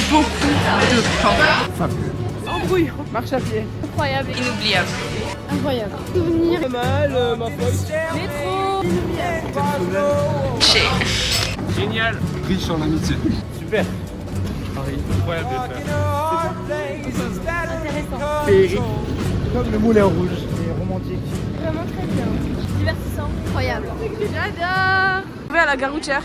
Beaucoup de temps. Fabuleux. Embrouille, marche à pied. Incroyable. Inoubliable. Incroyable. Souvenir. Pas mal, ma foi. Métro. Chez. Génial. Riche en amitié. Super. Paris, incroyable de faire. Intéressant. Féerique. Comme le Moulin Rouge. C'est romantique. Vraiment très bien. Divertissant. Incroyable. J'adore. On va à la gare routière.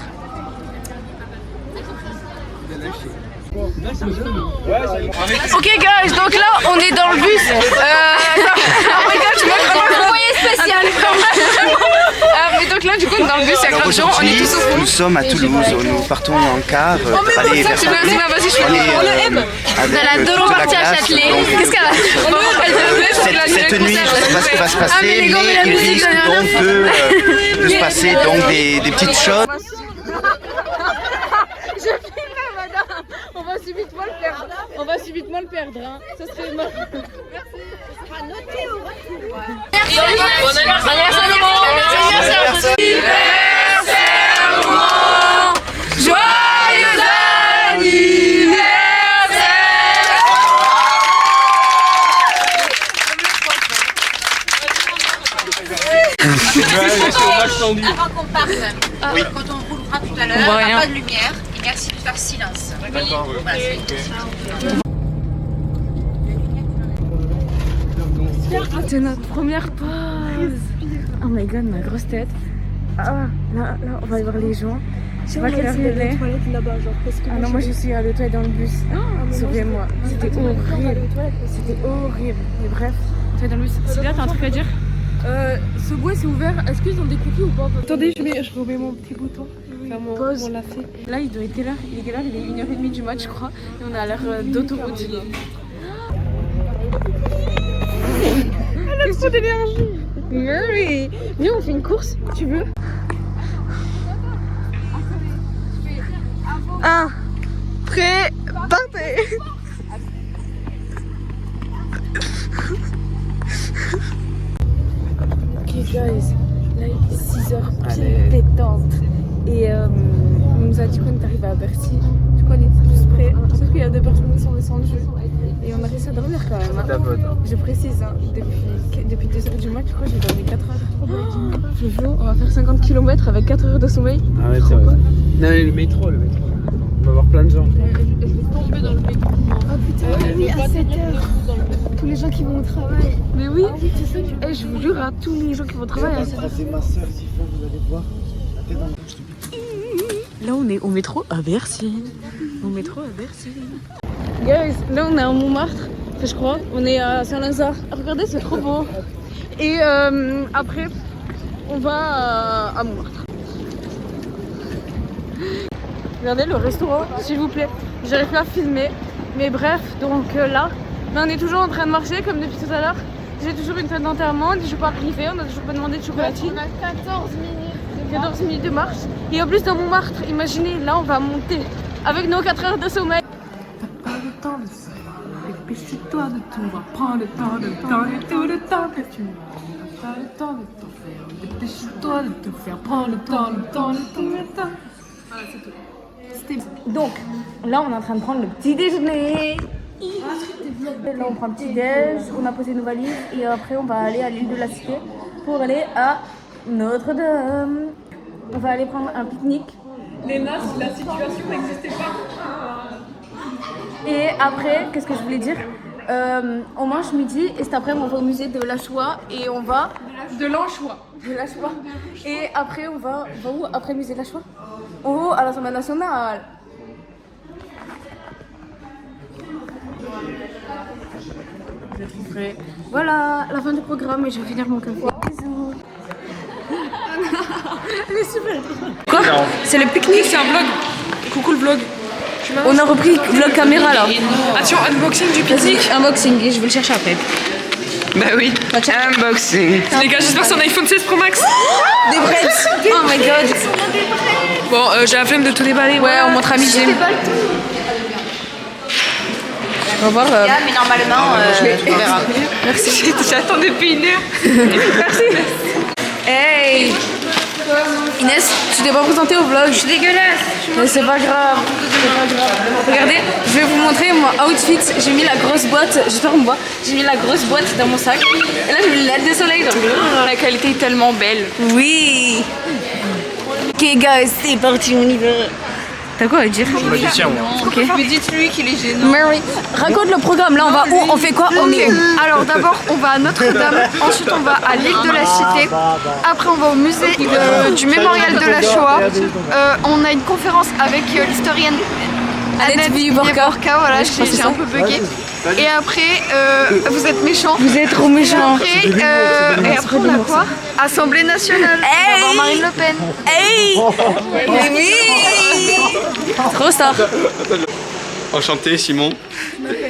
Ok guys, donc là on est dans le bus. Envoyé spécial. Mais donc là du coup on est dans le bus, il y a Alors plein de gens, on est aujourd'hui, tous au fond. nous sommes à Toulouse, nous partons en car pour aller vers Châtelet. Vas-y, je On est, de la Doro partie à Châtelet. Qu'est-ce qu'elle a? Cette nuit, je ne sais pas ce qui va se passer, mais il risque donc de se passer donc des petites choses. On va subitement le perdre. On va subitement le perdre. Hein. Ça serait mort. Merci. Ça sera noté au retour. Merci. Bon anniversaire. Joyeux Avant qu'on parte, Oui. quand on roulera tout à l'heure, On voit rien. pas de lumière et merci de faire silence. D'accord. Voilà, C'est notre première pause. Oh my god, ma grosse tête. Ah, là, on va aller voir les gens. Je sais pas quelle heure il est. Ah non, moi je suis à l'hôtel dans le bus. Sauvez-moi. C'était horrible. C'était horrible. Mais bref, tu es dans le bus. Sylvia, t'as un truc à dire? Ce bois c'est ouvert. Est-ce qu'ils ont des cookies ou pas? Attendez, je remets mon petit bouton. Pause. On l'a fait. Là, il doit être quelle heure? Il est quelle heure? Il est 1h30 du match, je crois. Et on a l'air d'autoroute. Elle a trop d'énergie. Oui. Viens, on fait une course. Tu veux? 1. Prêt, partez. Ok guys, là il est 6h pile détente. Et on nous a dit qu'on est arrivé à Bercy. Du coup on est tous prêts. Sauf qu'il y a des personnes qui sont descendues. Et on a réussi à dormir quand même. Hein. Je précise, hein, depuis 2h du mat, je crois que j'ai dormi 4 heures. Jojo, on va faire 50 km avec 4 heures de sommeil. Ah ouais, c'est vrai. Non, mais le métro. On va voir plein de gens. Oh putain, oui, à 7h. Tous les gens qui vont au travail. Mais oui, et je vous jure, à tous les gens qui vont travailler. C'est ma soeur, Zifa, vous allez voir. Là, on est au métro à Bercy. Au métro à Bercy. Guys, là, on est à Montmartre, je crois. On est à Saint-Lazare. Regardez, c'est trop beau. Et après, on va à Montmartre. Regardez le restaurant, s'il vous plaît. J'arrive pas à filmer. Mais bref, donc là, on est toujours en train de marcher, comme depuis tout à l'heure. J'ai toujours une fête d'enterrement, je suis pas arrivée, on a toujours pas demandé de chocolatine. On a 14 minutes. 14 minutes de marche. Et en plus dans Montmartre, imaginez, là on va monter avec nos 4 heures de sommeil. T'as pas le temps de ça, dépêche-toi de tout, va prendre le temps de tout le temps que tu veux. T'as pas le temps de tout faire, dépêche-toi de tout faire, prends le temps. Voilà, c'est tout. Donc, là on est en train de prendre le petit déjeuner. Là on prend le petit déj, on a posé nos valises et après on va aller à l'île de la Cité pour aller à Notre-Dame. On va aller prendre un pique-nique. Léna, si la situation n'existait pas. Et après, qu'est-ce que je voulais dire, on mange midi et cet après-midi on va au musée de la Shoah et on va... De l'anchois. De la Shoah. Et après on va où après le musée de la Shoah? On va à l'Assemblée nationale. Je trouverai. Voilà, la fin du programme et je vais finir mon café. Bisous. Elle est super. Quoi? C'est le pique-nique? C'est un vlog. Coucou le vlog. On a repris vlog caméra là. Attention, unboxing du Vas-y, pique-nique. unboxing et je vais le chercher après. Bah oui. Unboxing. Les gars, j'espère que c'est un iPhone 16 Pro Max. Des breads. Oh my god. Bon, j'ai la flemme de tout déballer. Ouais, on montre à midi. On va voir. Mais normalement, on verra. Merci. J'attends depuis 1 heure. Merci. Hey. Inès, tu t'es pas présentée au vlog. Je suis dégueulasse. Mais c'est pas grave. Regardez, je vais vous montrer mon outfit. J'ai mis la grosse boîte, j'espère qu'on me voit. J'ai mis la grosse boîte dans mon sac. Et là, j'ai mis les lunettes de soleil. Donc, la qualité est tellement belle. Oui. Ok, guys, c'est parti, on y va. T'as quoi à dire? Ok. Mais dites-lui qu'il est gênant. Mary, raconte le programme. Là, on va où? On fait quoi? On est où? Alors d'abord on va à Notre-Dame, ensuite on va à l'île de la Cité, après on va au musée du mémorial de la Shoah. On a une conférence avec l'historienne Annette Viborka. Voilà, j'ai un peu bugué. Et après, vous êtes méchants. Vous êtes trop méchants. Et après on a quoi? Assemblée nationale. On va voir Marine Le Pen. Hey! Oui! Trop star. Enchanté, Simon.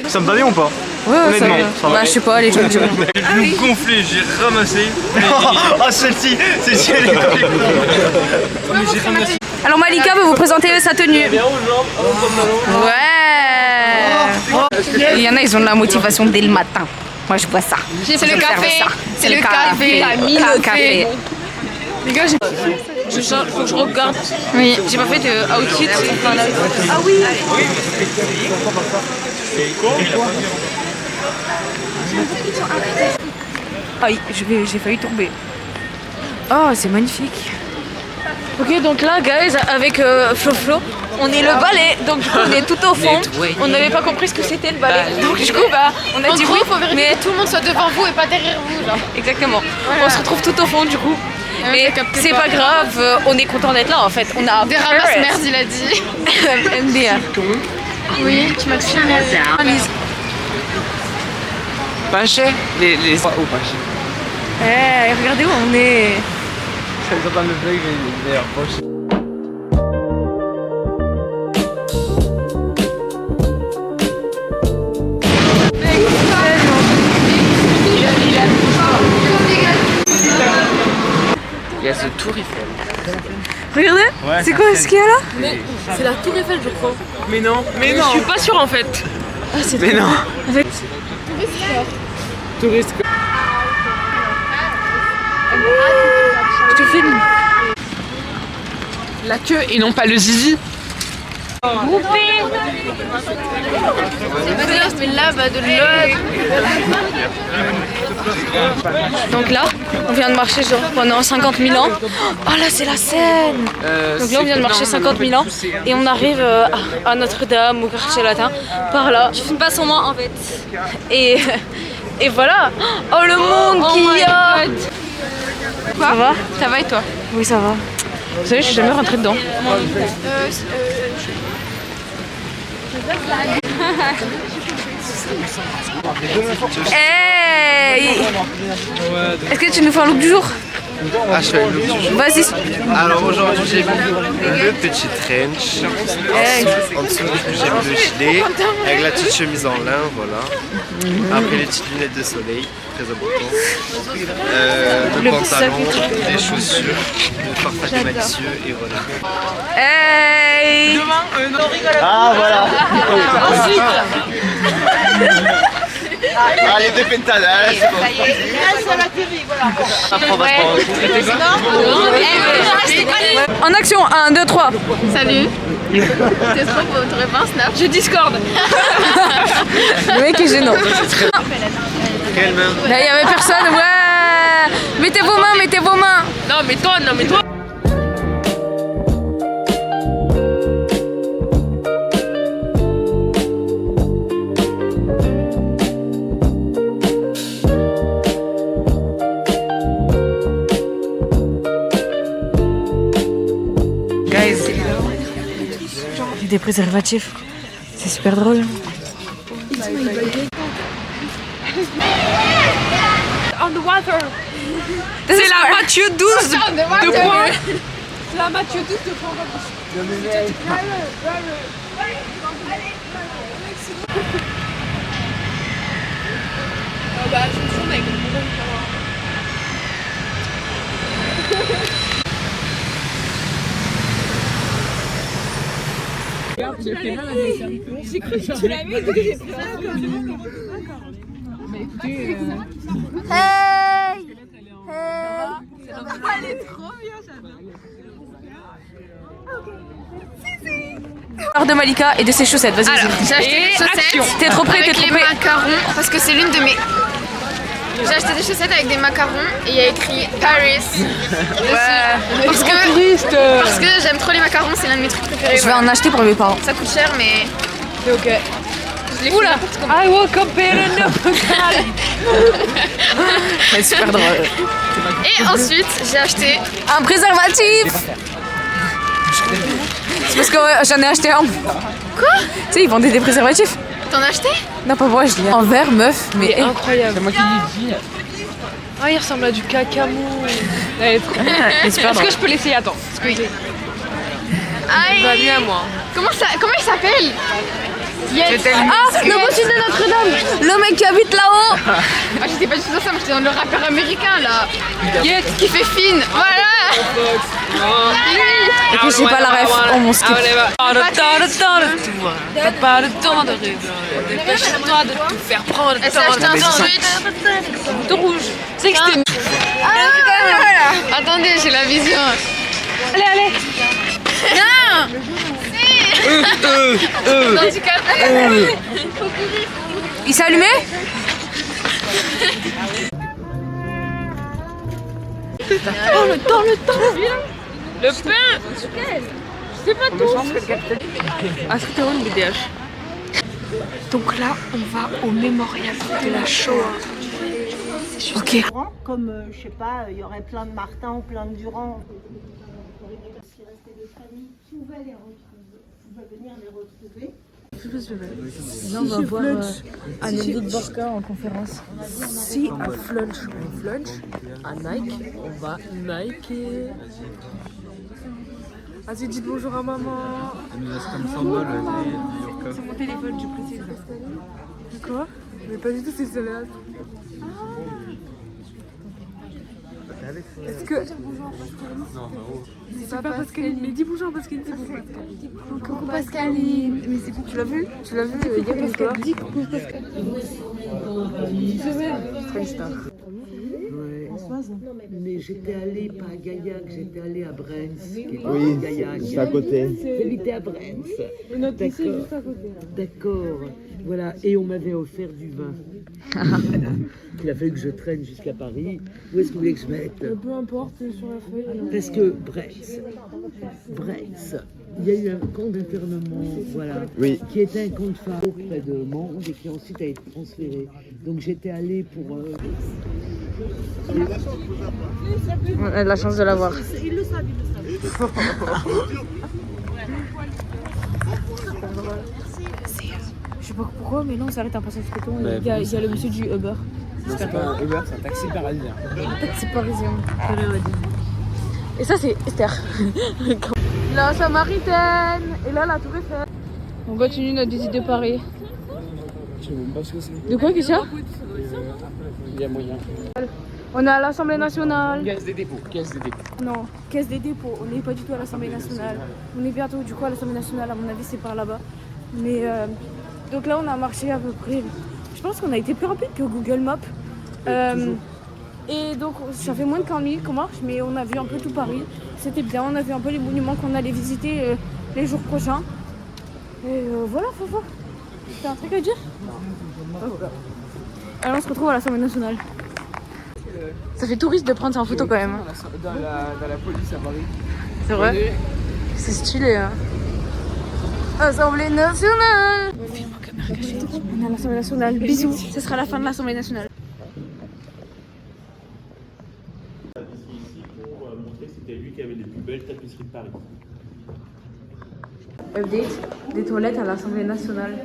Ça me va bien ou pas? Ouais, Honnêtement, ça va. Bah, je sais pas, les gens du monde. Je me gonfler, j'ai ramassé. Ah, celle-ci, elle est Alors, Malika veut vous présenter sa tenue. Ouais! Il y en a, ils ont de la motivation dès le matin. Moi, je vois ça. C'est le café. C'est le café. Le café. Les gars, faut que je regarde. Oui. J'ai pas fait de outfit. Ah oui. Aïe, j'ai failli tomber. Oh, c'est magnifique. Ok, donc là, guys, avec Flo, on est le balai, donc du coup, on est tout au fond. On n'avait pas compris ce que c'était le balai. Donc du coup, bah, on a dit oui, faut vérifier mais que tout le monde soit devant vous et pas derrière vous. Genre. exactement. Voilà. On se retrouve tout au fond, du coup. Mais c'est pas grave, on est content d'être là en fait. On a Des ramasses merde, il a dit. MDR. Oui, tu m'as dit. Panchet. Les... Oh, Panchet. Eh, regardez où on est. Ça les entend le blague, mais d'ailleurs, poche. Il y a ce tour Eiffel. Regardez, Ouais, c'est quoi ce qu'il y a là? C'est la Tour Eiffel, je crois. Mais non, mais Je non. suis pas sûre en fait. Mais non. Avec... Touriste. Je te filme. La queue et non pas le zizi. Mais là, bah de l'autre. Donc là, on vient de marcher genre pendant 50 000 ans. Oh là, c'est la Seine. Donc là, on vient de marcher 50 000 ans et on arrive à Notre-Dame, au quartier latin, par là. Je filme pas sans moi en fait. Et voilà. Oh le monde qu'il y a. Ça va? Ça va et toi? Oui, ça va. Vous savez, je suis jamais rentrée dedans. Hey! Est-ce que tu nous fais un look du jour? Ah, je fais le look du jour. Vas-y. Alors aujourd'hui, j'ai mis le petit trench. Hey. En dessous, j'ai mis le gilet avec la petite chemise en lin, voilà. Après, les petites lunettes de soleil, très important. Le pantalon, les chaussures, le parfait malicieux et voilà. Hey! Ah, voilà. Ah, les deux pentades, ah, c'est bon. En action, 1, 2, 3. Salut. C'est trop pour votre réponse, Snap. Je discorde. Le mec est gênant. Quelle main? Là, il y avait personne. Ouais. Mettez vos mains, mettez vos mains. Non mais toi. Guys, des préservatifs. C'est super drôle. On the water. C'est la Mathieu 12 de points. La Mathieu 12 de points. Elle est trop bien, j'adore. Alors de Malika et de ses chaussettes, vas-y. Alors, j'ai acheté des chaussettes. T'es trop près, avec t'es trop les près. macarons parce que c'est l'une de mes. J'ai acheté des chaussettes avec des macarons et il y a écrit Paris dessus. Parce que j'aime trop les macarons, c'est l'un de mes trucs préférés. Je vais en acheter pour mes parents. Ça coûte cher, mais C'est ok. je l'ai fait n'importe comment. I woke up in a super drôle. Et ensuite, j'ai acheté. Un préservatif. C'est parce que j'en ai acheté un. Quoi? Tu sais, ils vendaient des préservatifs. T'en as acheté? Non, pas moi, je dis en verre, meuf. Mais Incroyable. C'est moi qui l'ai dit. Ah, il ressemble à du cacamou. c'est super Est-ce drôle. que je peux l'essayer? Attends. Aïe. Il va bien, moi. Comment il s'appelle? Yes. Ah, le motif de Notre-Dame. Le mec qui habite là-haut. Ah, j'étais pas du tout dans ça, moi j'étais dans le rappeur américain là. Yes, qui fait fine. Voilà. Et puis j'ai pas la ref. Oh mon skip. T'as pas le temps de rêver. Dépêche-toi de tout faire prendre. Elle s'est acheté un sandwich. Tout rouge. C'est que c'était. Voilà. Attendez, j'ai la vision. Allez, allez. Non. Handicapé. Il s'est allumé? Le pain. C'est pas tout. Ah, c'était une BDH. Donc là, on va au mémorial de la Shoah. Ok. Comme, je sais pas, il y aurait plein de Martin ou plein de Durand. Si restait de famille pouvait les retrouver, pouvait venir les retrouver. Là, on va voir Anneli Borka en conférence. Si à Flunch, on Flunch, à Nike, on va Nike. Vas-y, dites bonjour à maman. Elle nous laisse comme symbole des New C'est mon téléphone, je précise. Quoi? Mais pas du tout, c'est celle-là. Est-ce que. C'est pas Pascaline, mais dis bonjour à Pascaline, c'est bon. Coucou Pascaline. Mais c'est bon, tu l'as vu? Tu l'as vu hier ou quoi? Dis coucou Pascaline. C'est une star. Ouais. Mais j'étais allée pas à Gaillac, j'étais allée à Brens. Oui, c'est à côté. J'habitais à Brens. D'accord. D'accord. Voilà, et on m'avait offert du vin. Il a fallu que je traîne jusqu'à Paris. Où est-ce que vous voulez que je mette? Peu importe, sur la feuille. Parce que Brens, il y a eu un camp d'internement, voilà, Oui. qui était un camp de femmes auprès de Mende et qui ensuite a été transféré. Donc j'étais allée pour... On a de la chance de l'avoir. Ils le savent, Je sais pas pourquoi, mais là on s'arrête un passage piéton et il y a le monsieur du Uber. C'est pas un Uber, c'est un taxi parisien. C'est parisien. Et ça c'est Esther. La Samaritaine. Et là la tour Eiffel. On continue notre visite de Paris. Je sais même pas ce que c'est. De quoi, Kisha? Il y a moyen. On est à l'Assemblée nationale. Caisse des dépôts. Caisse des dépôts. Non, caisse des dépôts. On n'est pas du tout à l'Assemblée nationale. On est bientôt du coup à l'Assemblée nationale. À mon avis, c'est par là-bas. Mais donc là, on a marché à peu près. Je pense qu'on a été plus rapide que Google Maps. Et donc, ça fait moins de 40 minutes qu'on marche, mais on a vu un peu tout Paris. C'était bien. On a vu un peu les monuments qu'on allait visiter les jours prochains. Et voilà, faut voir. T'as un truc à dire? Voilà. Alors, on se retrouve à l'Assemblée nationale. Ça fait touriste de prendre ça en photo quand même. Dans la police à Paris. C'est vrai? C'est stylé, hein. Assemblée nationale! On est à l'Assemblée nationale. Bisous. Ce sera la fin de l'Assemblée nationale. Pour montrer que c'était lui qui avait les plus belles tapisseries de Paris. Update des toilettes à l'Assemblée nationale.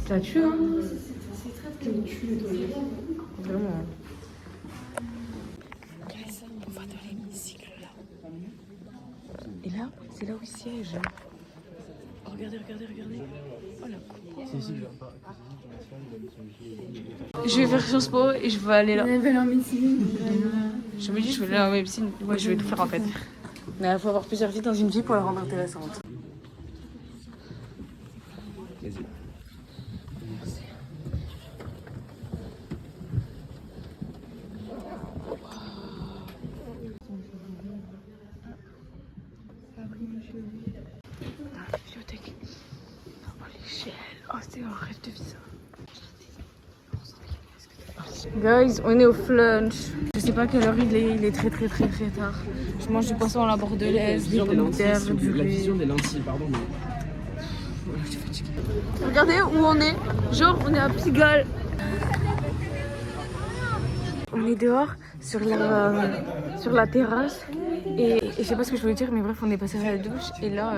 Ça tue, hein? Vraiment. On va dans l'hémicycle là. Et là, c'est là où il siège. Oh, regardez. Oh la coupe. Je vais faire Sciences Po et je vais aller là. Je me dis, je vais aller en médecine. Ouais, je vais tout faire en fait. Mais il faut avoir plusieurs vies dans une vie pour la rendre intéressante. C'est un rêve de vie ça. Guys, on est au flunch. Je sais pas à quelle heure il est très très tard. Je mange du poisson à la bordelaise, des pommes de terre, du La riz. vision des lentilles, pardon. Mais... Je suis fatiguée. Regardez où on est. Genre, on est à Pigalle. On est dehors sur la terrasse. Et je sais pas ce que je voulais dire, mais bref, on est passé à la douche. Et là,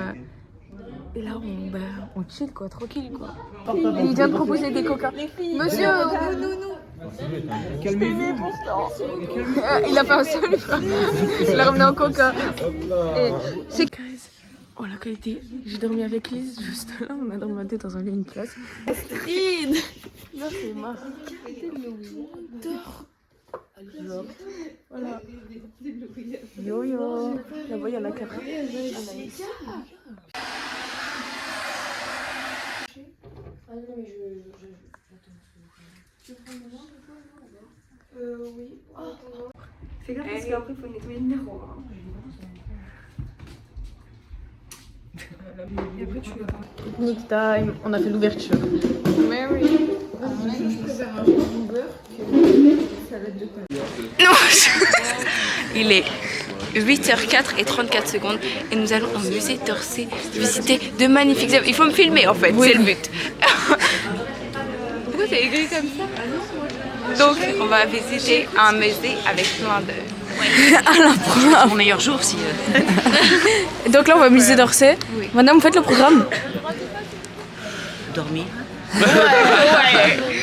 on chill quoi, tranquille quoi. Et il vient de proposer des coca. Monsieur, nous. Calmez-vous. Il a fait un seul, il a ramené un coca. Et c'est oh la qualité, j'ai dormi avec Lise juste là, on a dormi dans un lit une place. Astrid, là c'est marrant. Voilà. Yo yo, là-bas il y en a 4. Oui. Fais gaffe parce qu'après il faut nettoyer le miroir. Picnic time, on a fait l'ouverture. Mary. Non. Il est 8h04 et 34 secondes et nous allons au musée d'Orsay visiter de magnifiques œuvres. Il faut me filmer en fait, c'est le but. Pourquoi c'est écrit comme ça? Donc on va visiter un musée avec plein de... Mon meilleur jour si... Donc là on va au musée d'Orsay. Oui. Madame, vous faites le programme? Dormir.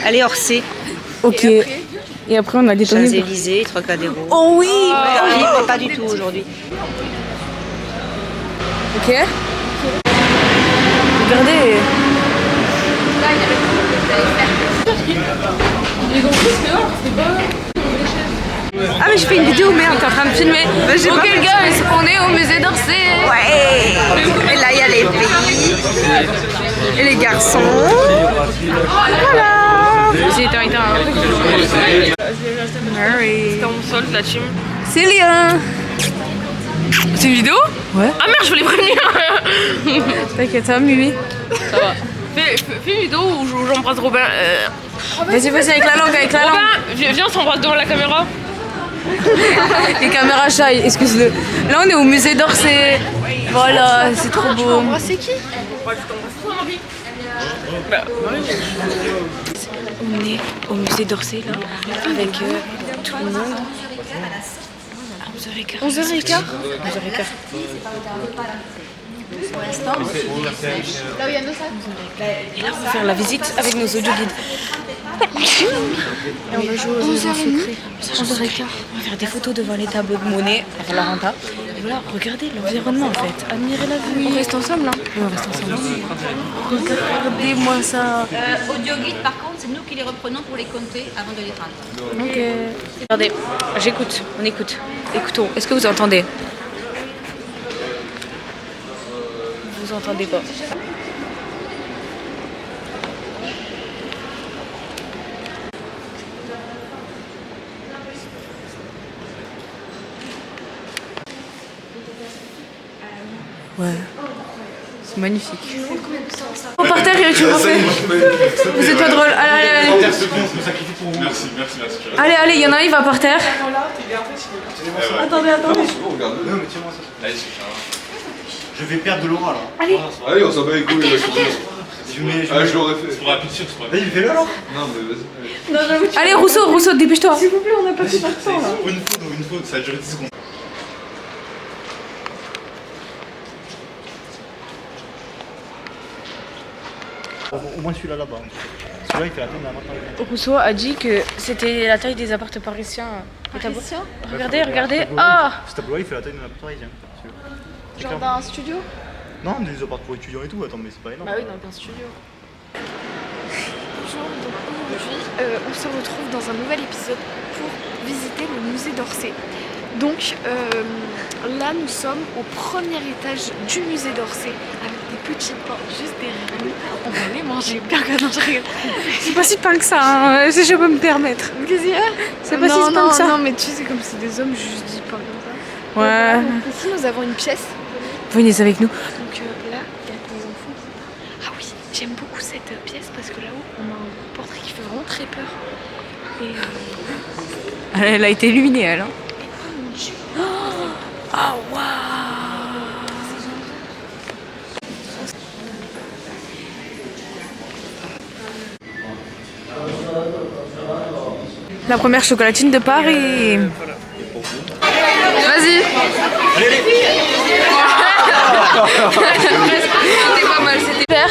Allez, Orsay. Ok. Et après on a des Champs-Élysées, Trocadéro. Oh oui. Pas du tout aujourd'hui. Ok. Regardez. Ah mais je fais une vidéo, merde, t'es en train de filmer. Ok guys, on est au musée d'Orsay. Ouais. Et là il y a les filles et les garçons. Voilà. J'ai été un Mary. C'est mon solde la team. Célia. C'est une vidéo? Ouais. Ah merde, je voulais prévenir. T'inquiète, ça va Mimi. Ça va. Fais une vidéo où j'embrasse Robin. Vas-y avec la langue, Robin, viens on s'embrasse devant la caméra. Les caméras shy, excuse-le. Là on est au musée d'Orsay. Voilà, c'est trop beau. C'est qui? On est au musée d'Orsay là, avec tout le monde. 11h15. 11h15. 11h15. Pour l'instant, là où il y a nos sacs. Et là on va faire la visite avec nos audio guides. Et on va jouer aux 11h30. 11h15. On va faire des photos devant les tableaux de monnaie, avant la renta. Et voilà, regardez l'environnement en fait. Admirez la vue. On reste ensemble, hein? Oui, on reste ensemble. Regardez-moi ça. Audio guide, par contre, c'est nous qui les reprenons pour les compter avant de les prendre. Ok. Regardez, j'écoute, on écoute. Écoutons. Est-ce que vous entendez? Vous entendez pas? Ouais, c'est magnifique. On par terre et tu refais. Vous êtes pas drôle. Allez. Merci. Allez, il y en a un, il va par terre. Attendez. Non, mais tiens-moi ça. Je vais perdre de l'aura là. Allez, on s'en bat les couilles. Je l'aurais fait. C'est pour la picture, c'est pas Vas-y, fais-le alors. Non, mais vas-y. Allez, Rousseau, dépêche-toi. S'il vous plaît, on n'a pas de temps là. Une faute, ça a duré 10 secondes. Au moins celui-là là-bas. Celui-là il fait la taille d'un appart. Rousseau a dit que c'était la taille des appartements parisiens. Regardez. Ah! Ce tableau-là il fait la taille d'un appart parisien. Genre d'un studio? Non, des appartements pour étudiants et tout. Attends, mais c'est pas énorme. Bah oui, dans un studio. Bonjour, donc aujourd'hui on se retrouve dans un nouvel épisode pour visiter le musée d'Orsay. Donc là nous sommes au premier étage du musée d'Orsay avec des petits pains juste derrière nous. On va les manger. C'est pas si peint que ça, hein, si je peux me permettre. Qu'est-ce qu'il y a? C'est pas si peint que ça. Non mais tu sais, c'est comme si des hommes juste dit pas comme ça. Ouais. Ici nous avons une pièce. Venez avec nous. Donc là il y a des enfants. Ah oui, j'aime beaucoup cette cette pièce parce que là-haut on a un portrait qui fait vraiment très peur. Et Elle a été illuminée, elle. Hein. Ah waouh! La première chocolatine de Paris. Vas-y. C'était pas mal, c'était super.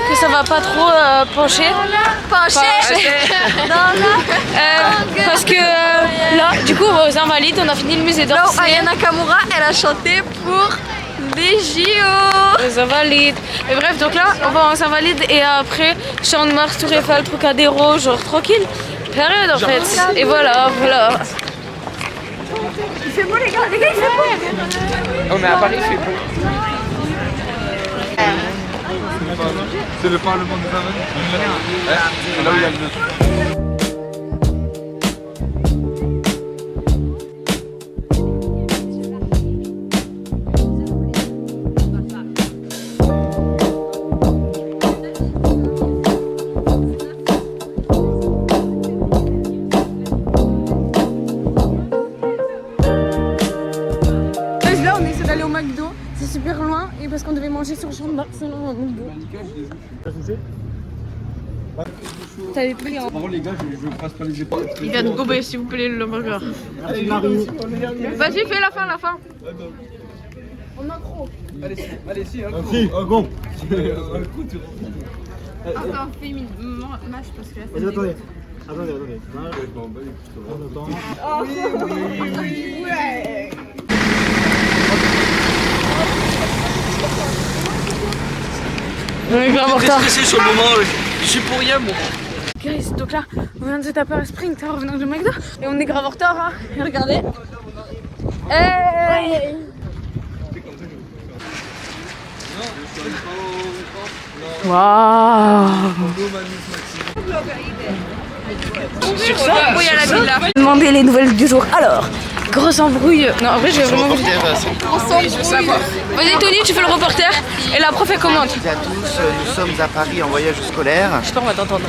Que ça va pas trop pencher. Parce que là, du coup, aux Invalides, on a fini le musée d'Orsay. Aya Nakamura, elle a chanté pour les JO. Les Invalides. Et bref, donc là, on va aux Invalides et après, Champ de Mars, Tour Eiffel, Trocadéro, genre tranquille. Période en fait. Et voilà, voilà. Il fait beau les gars, il fait beau. On est à Paris, il fait beau. C'est le Parlement des Invalides. C'est là où il y a le Là, on essaie d'aller au McDo, c'est super loin et parce qu'on devait manger sur Champ de Mars, sinon au McDo. T'avais pris en. Par contre, les gars, je passe pas les épaules. Il vient de gober, s'il vous plaît, le burger. Vas-y, fais la fin, la fin. On a trop. Allez, si, bon. Attends, fais une mâche parce que là, c'est. Attendez. On est grave en retard. Sur le moment, je suis pour rien, moi. Guys, donc là, on vient de se taper un sprint en revenant du McDo et on est grave en retard. Hein. Et regardez. Hey. Waouh. Sur ça, oui, à la villa. Demandez les nouvelles du jour. Alors, grosse embrouille. Non, en vrai, je vais vraiment. Vas-y, Tony, tu fais le reporter et la prof elle commente. Bonjour à tous, nous sommes à Paris en voyage scolaire. Je sais pas, on va t'entendre.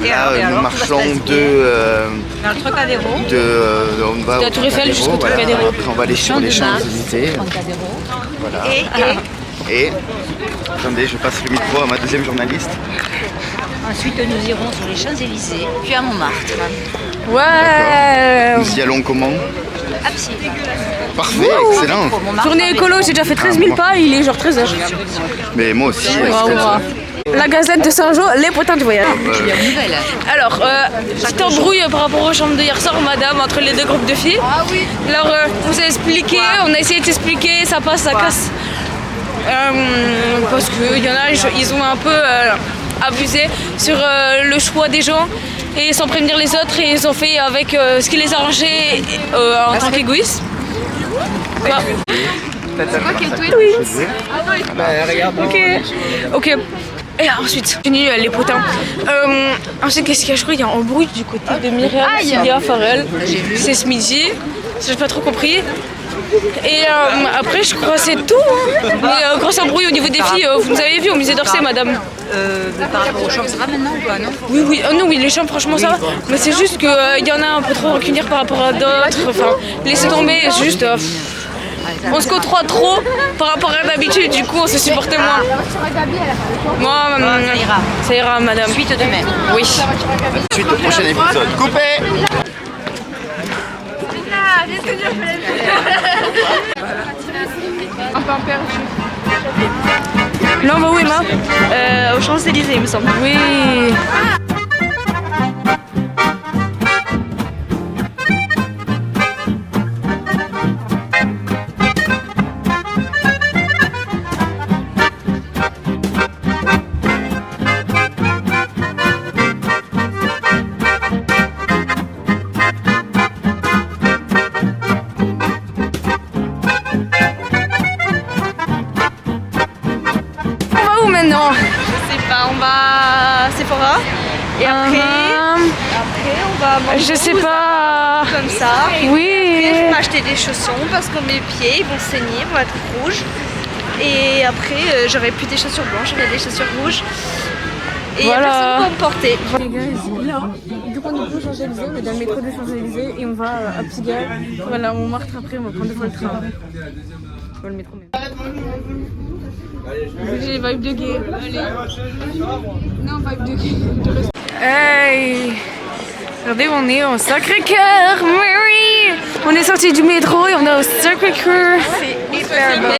Là, nous marchons Dans le Trocadéro. on va De la Tour Eiffel jusqu'au voilà. Trocadéro. Après, on va aller sur les Champs-Élysées. Voilà. Et attendez, je passe le micro à ma deuxième journaliste. Ensuite, nous irons sur les Champs-Élysées, puis à Montmartre. Ouais. Nous y allons comment? À pied. Parfait, excellent. Journée écolo, j'ai déjà fait 13 000 pas, il est genre 13h. Mais moi aussi, c'est Waouh, comme ça. waouh. La Gazette de Saint-Jean, les potins du voyage. Alors, petite embrouille par rapport aux chambres de hier soir, madame, entre les deux groupes de filles. Ah oui. Alors, on s'est expliqué, on a essayé de s'expliquer, ça passe, ça casse. Parce qu'il y en a, ils ont un peu abusé sur le choix des gens et sans prévenir les autres, et ils ont fait avec ce qui les arrangeait en tant qu'égoïstes. Bah. C'est quoi qui est tweet? Oui. Bah, regarde. Ok. Et ensuite, fini les potins. Ensuite, qu'est-ce qu'il y a? Je crois qu'il y a un embrouille du côté de Myriam, Cilia, Farrell. C'est ce midi. J'ai pas trop compris. Et après, je crois que c'est tout. Hein. Mais grosse embrouille au niveau des filles. Vous nous avez vu au musée d'Orsay, madame. Par rapport aux chambres, ça va maintenant ou pas, non? Oui, oui. Non, oui, les chambres, franchement, ça va. Mais c'est juste qu'il y en a un peu trop rancunières par rapport à d'autres. Enfin, laissez tomber, juste. On se côtoie trop par rapport à d'habitude, du coup on se supporte moins. Moi, ça ira, madame. Suite demain. Oui. Suite au prochain épisode. Coupé! Un peu perdu. Là on va où, Emma? Aux Champs-Élysées, il me semble. Oui. Maintenant, Je sais pas, on va à Sephora. Et après, on va manger je sais pas. comme ça. Oui. Après, je vais m'acheter des chaussons parce que mes pieds ils vont saigner, ils vont être rouges. Et après, j'aurai plus des chaussures blanches, j'aurai des chaussures rouges. Et Voilà. personne pour me porter. Les gars, là, du coup, on est plus Champs-Élysées, on est dans le métro de Champs-Élysées et on va à Pigalle. Voilà, on Montmartre après, on va prendre 2 fois le train. Enfin, le métro même. J'ai les vibes de gay. Allez. Non, vibes de gay. Hey! Regardez, on est au Sacré-Cœur, Mary! On est sorti du métro et on est au Sacré-Cœur. C'est hyper beau.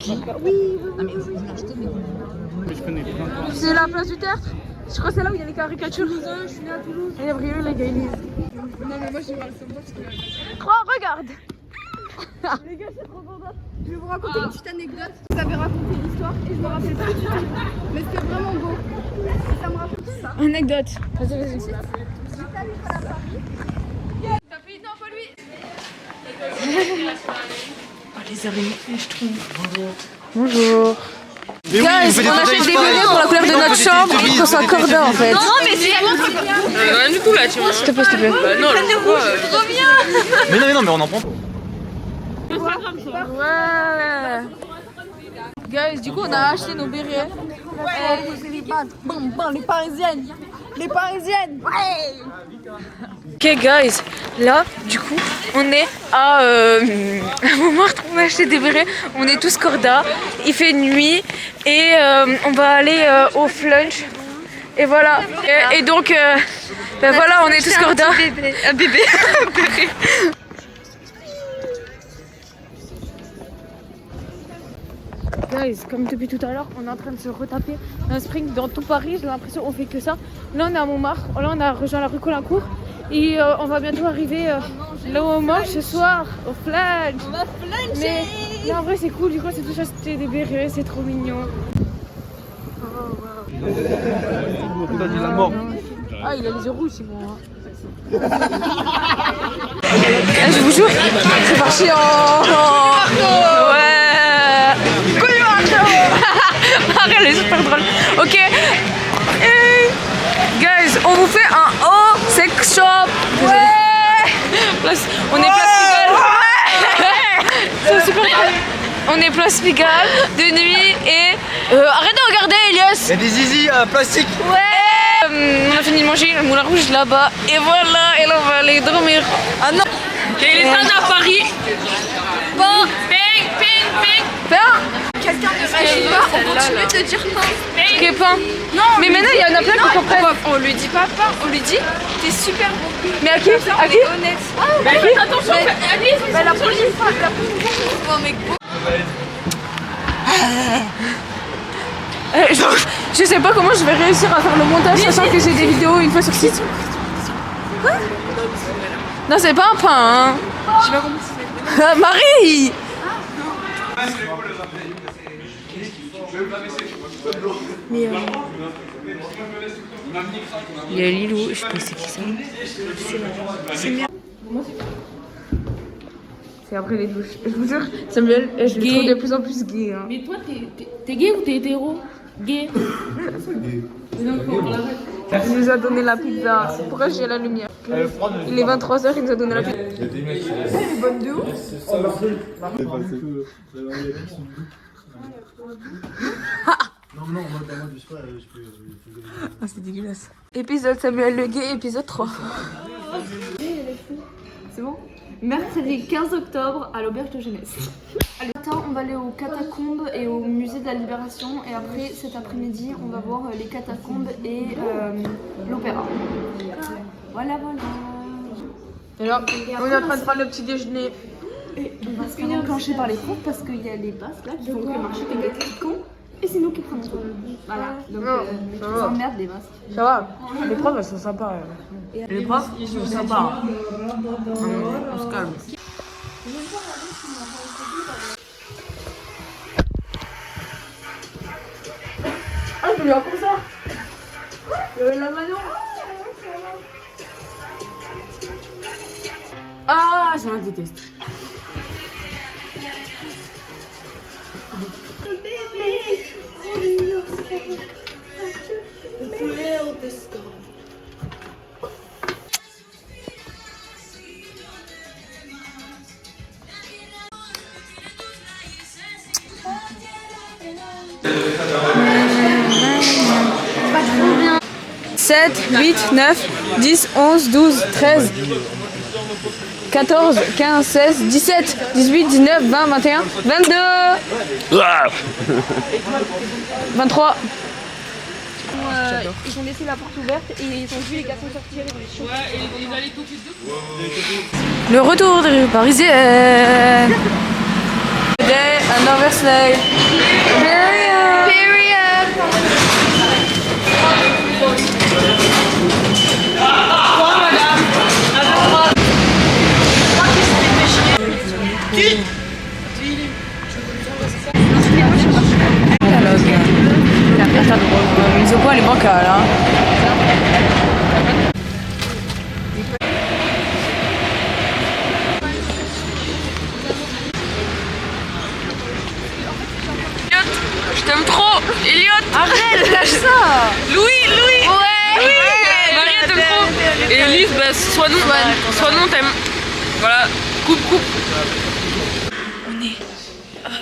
C'est la place du théâtre. Je crois que c'est là où il y a les caricatures. Je suis née à Toulouse. Et Gabriel, les gars, ils lisent. Non, mais moi, je parle sur moi. Regarde! Les gars, je suis trop contente. Je vais vous raconter une petite anecdote. Vous avez raconté l'histoire et je me rappelle pas du tout. Mais c'était vraiment beau. Et ça me rappelle tout ça. Anecdote. Vas-y, vas-y. Non, pas lui. Oh, les araignées, je trouve. Bonjour. Mais oui, Guys, vous faites on des achète des photos bérets pour la couleur de notre chambre et qu'on soit corda en fait. Non, mais c'est Du coup, là, tu vois. S'il te plaît, s'il te plaît. Bah, non, le rouge, trop bien. Mais non, mais on en prend pas. Ouais. Guys, du coup, on a acheté nos bérets. Bon, les Parisiennes. Les Parisiennes. Ouais. Ok, guys, là, du coup, on est à Montmartre, on a acheté des bérets, on est tous corda, il fait nuit et on va aller au flunch. Et voilà, et donc, ben voilà, on est tous corda. un bébé. Guys, comme depuis tout à l'heure, on est en train de se retaper un sprint dans tout Paris, j'ai l'impression qu'on fait que ça. Là, on est à Montmartre, là, on a rejoint la rue Colincourt et on va bientôt arriver là où on mange ce soir, au flunch. On va fluncher. Mais en vrai, c'est cool, du coup, c'est tous acheté des bérets, c'est trop mignon. Ah, il a les yeux rouges, c'est bon. Hein. Je vous jure, c'est parti en... Ouais. Arrête, elle est super drôle. Ok. Guys, on vous fait un haut sex shop. Ouais. On est place Pigalle. C'est super drôle. On est place Pigalle de nuit et... arrête de regarder, Elias. Il y a des zizi plastiques. Ouais. On a fini de manger le moulin rouge là-bas et voilà, et là on va aller dormir. Ah non. Et les stades à Paris. Bon, ping, ping, ping. Pain. Quelqu'un ne réagit pas, on continue de dire pain. Ok, pain. Non, mais maintenant il y en a plein qui comprennent. On lui dit pas pain, on lui dit t'es super bon. Mais à qui? À qui? Honnête. Attention, Alice. La prochaine fois, c'est un mec beau. Je sais pas comment je vais réussir à faire le montage sachant que j'ai des vidéos une fois sur 6. Quoi? Non, c'est pas un pain, hein. J'ai pas compris. Marie! Mais il y a Lilou, je sais pas c'est qui ça. C'est bien. C'est après les douches. Je vous jure, Samuel, je le trouve de plus en plus gay. Hein. Mais toi, t'es gay ou t'es hétéro? Gay. Il nous a donné la pizza. Pourquoi j'ai la lumière? Il est 23h, il nous a donné la pizza. Elle est bonne de ouf. Ah, c'est dégueulasse. Épisode Samuel Le Gay, épisode 3. C'est bon? Mercredi 15 octobre à l'auberge de jeunesse. Allez, attends, on va aller aux catacombes et au musée de la Libération. Et après, cet après-midi, on va voir les catacombes et l'opéra. Voilà, voilà. Et là, on est en train de faire le petit déjeuner. Et on va se faire enclencher par les profs parce qu'il y a les basques là qui font que marcher comme des petits cons. Et c'est nous qui prenons tout. Voilà. Donc, ils emmerdent les basques. Ça va. Les profs, elles sont sympas. Les profs, ils sont sympas. On se calme. Ah, je vais lui faire comme ça. La Manon. Ah, je la déteste. 7, 8, 9, 10, 11, 12, 13, 14, 15, 16, 17, 18, 19, 20, 21, 22, 23. Ils ont laissé la porte ouverte et ils ont vu les garçons sortir. Ouais, et ils allaient tout de suite. Le retour des rues parisiennes. Today, another slave. Period. La mise au point elle est bancale hein. Je t'aime trop, Elliot. Arrête, lâche ça. Louis. Ouais. Marie elle t'aime trop. Et Elise, bah, soit non t'aimes. Voilà, coupe. On est...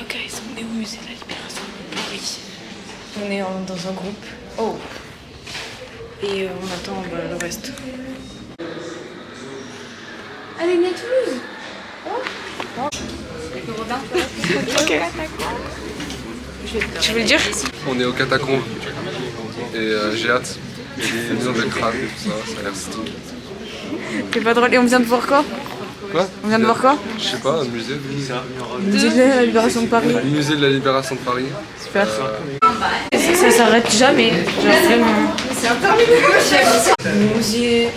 guys, on est au musée de la Libération de Paris. On est dans un groupe. Oh. Et on attend le reste. Allez, venez à Toulouse. Ok. Tu veux le dire? On est aux catacombes et j'ai hâte. Des maisons de crâne et tout ça, ça a l'air stylé. C'est pas drôle. Et on vient de voir quoi? Quoi? On vient de voir quoi? Je sais pas, un musée. Musée de la Libération de Paris. Musée de la Libération de Paris. Super. Ça s'arrête jamais. Genre vraiment. C'est interminable. Musée.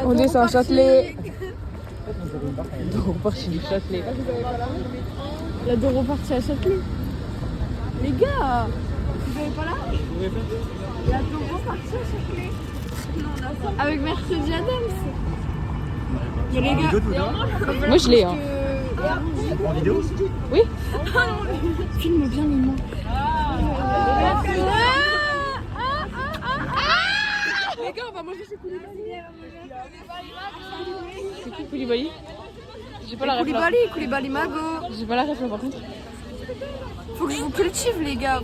On descend à Châtelet. On part chez du Châtelet. La deux repartie à Châtelet. Les gars, vous avez pas là? La deux repartie à Châtelet. Avec Mercredi Adams. Mais les gars, moi je l'ai hein. En vidéo? Oui. Filme bien les mains. Les gars, on va manger chez Koulibaly. C'est qui Koulibaly? J'ai pas la ref là. Koulibaly Mago. J'ai pas la ref là par contre. Faut que je vous cultive les gars.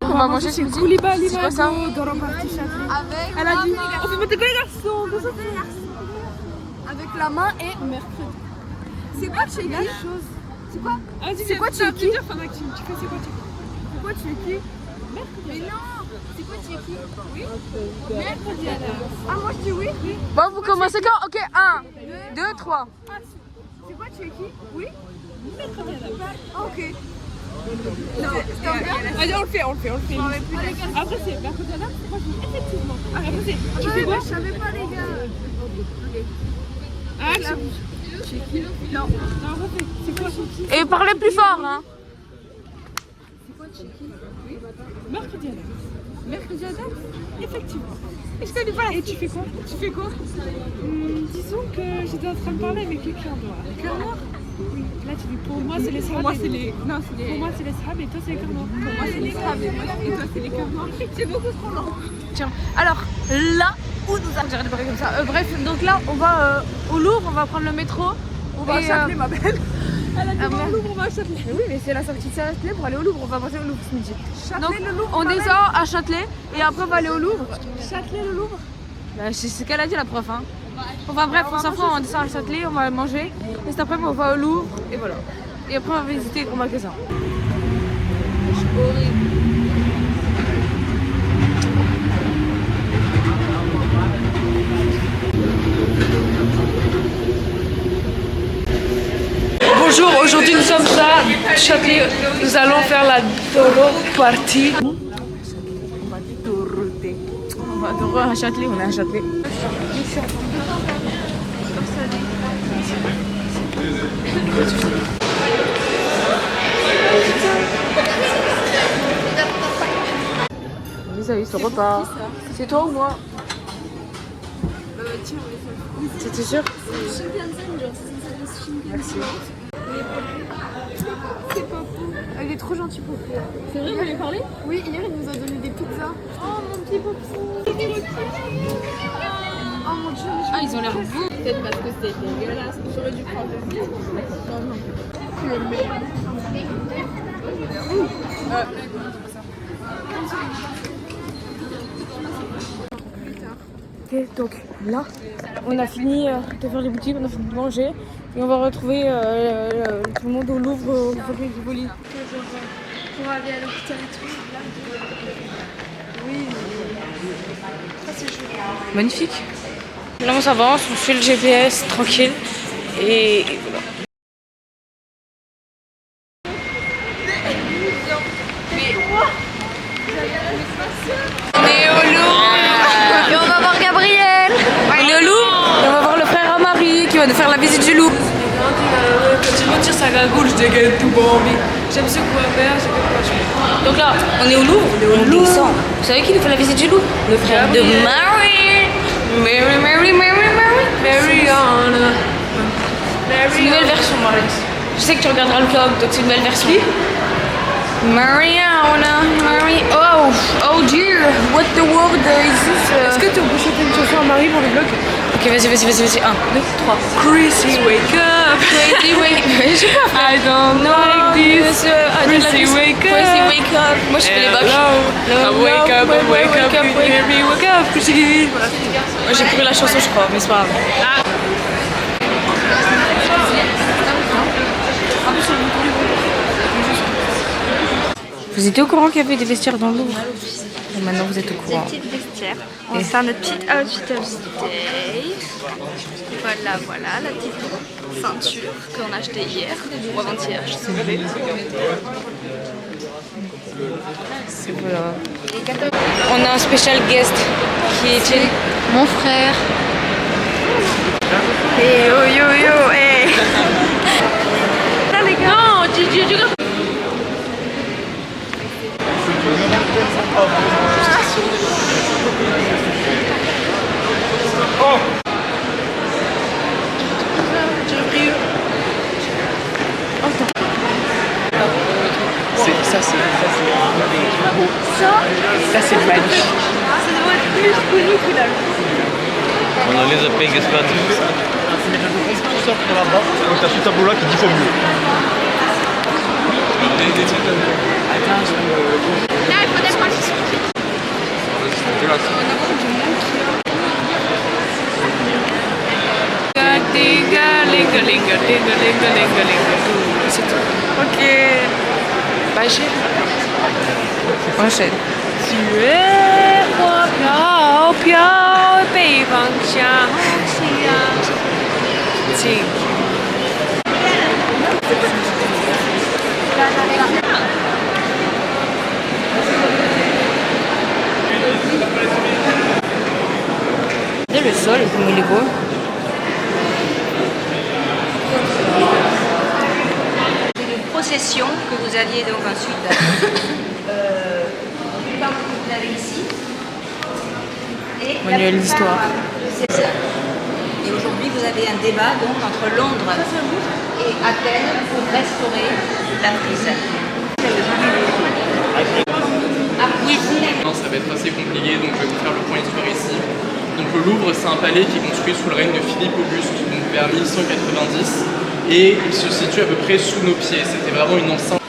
On va manger chez Koulibaly. C'est quoi ça? Avec Elle a dit. on peut monter que les garçons. Avec la main et mercredi. C'est quoi tu es qui? C'est quoi? C'est quoi tu es qui? Tu fais c'est quoi tu es qui? C'est quoi tu es qui? Mais non. C'est quoi tu es qui? Oui. Mercredi alors. Ah moi je dis oui. Bon vous commencez quand? Ok 1, 2, 3. C'est quoi tu es qui? Oui. Mercredi alors. Ok. Non, allez, on le fait. Après c'est mercredi alors. Moi je dis effectivement. Après c'est tu fais quoi? Je savais pas les gars. Ok. Ah tu es qui? Non. C'est quoi? Et parlez plus fort hein. C'est quoi tu es qui? Oui. Mercredi alors. Mercredi Adam? Effectivement. Est-ce que tu pas là? Et tu fais quoi? Disons que j'étais en train de parler avec les cœurs noirs. Les cœurs noirs? Oui. Là tu dis pour moi c'est les sahab. Pour moi c'est les. Non, c'est les. Pour moi c'est les sahab et toi c'est les cœurs noirs. Pour moi c'est les sahab et toi c'est les cœurs noirs. C'est beaucoup trop long. Tiens, alors là où nous avons j'arrête de parler comme ça. Bref, donc là on va au Louvre, on va prendre le métro. On va à Châtelet ma belle. Elle a dit au Louvre, on va à Châtelet. Mais oui, mais c'est la sortie de Châtelet pour aller au Louvre. On va passer au Louvre ce midi. Châtelet, le Louvre. On descend à Châtelet et après on va aller au Louvre. Châtelet, le Louvre. Bah, c'est ce qu'elle a dit la prof. Hein. Enfin bref, on s'en fout, on descend à Châtelet, on va manger. Et cet après on va au Louvre et voilà. Et après on va visiter les grands magasins. Bonjour, aujourd'hui nous sommes à Châtelet. Nous allons faire la Doro Party. On va Doro à Châtelet, on est à Châtelet. ça y est, ça repart. C'est toi ou moi? C'était sûr? Merci. Il est trop gentil, Popo. C'est vrai, vous lui parlez? Oui, hier il nous a donné des pizzas. Oh mon petit Popo. Oh mon dieu, Ah, ils ont l'air beaux. Peut-être parce que c'était dégueulasse. J'aurais dû prendre le vide. Le meilleur. Ok, donc là, on a fini de faire les boutiques, on a fini de manger et on va retrouver tout le monde au Louvre, au Rivoli. pour aller à l'hôpital et tout. Oui. Ça c'est joli. Magnifique. Là on s'avance, on suit le GPS tranquille et voilà. On est au Louvre et on va voir Gabriel. On est au Louvre et on va voir le frère à Marie qui va nous faire la visite du Louvre. Quand il retire sa gagoule, je dégaine tout Bambi. J'aime ce quoi faire, j'ai pas. Donc là, on est au Louvre, on descend. Vous savez qui nous fait la visite du Louvre? Le frère de Marie. Mary. Mariana. C'est une nouvelle version, Marie. Je sais que tu regarderas le vlog, donc c'est une nouvelle version. Mariana, Marie. Oh dear, what the world is this? Est-ce que tu peux chanter une chanson à Marie pour le vlog? Ok, vas-y. 1, 2, 3. Chrissy, wake up. Crazy wake up. Je sais pas. I don't like this. Chrissy, wake up. Chrissy, wake up. Moi, je fais les bacs. Wake up, wake up, Chrissy. Moi, j'ai pris la chanson, je crois, mais c'est pas grave. Vous étiez au courant qu'il y avait des vestiaires dans le Louvre? Et maintenant, vous êtes au courant. Des petites vestiaires. On va faire notre petite outfit of the day. Voilà, la petite ceinture qu'on a achetée hier ou avant-hier, je sais pas. Voilà. On a un special guest qui est mon frère. Hey, oh yo, hey. Là les gars. Non, tu Oh! Ça c'est magique. Ça doit être plus connu que la On a les appels Gaspard. Donc t'as ce tableau là qui dit faut mieux. Là, il faut des points. C'est tout. Ok. Bah, chérie. Enchaîne. 4月花飘飘，北方响起呀，请。Regardez le sol, comme il est beau. Une procession que vous aviez donc ensuite du temple que vous avez ici. Et Manuel d'histoire. C'est ça. Et aujourd'hui, vous avez un débat donc entre Londres et Athènes pour restaurer la frise. Non, ça va être assez compliqué, donc je vais vous faire le point histoire ici. Donc le Louvre, c'est un palais qui est construit sous le règne de Philippe Auguste, donc vers 1190, et il se situe à peu près sous nos pieds. C'était vraiment une enceinte.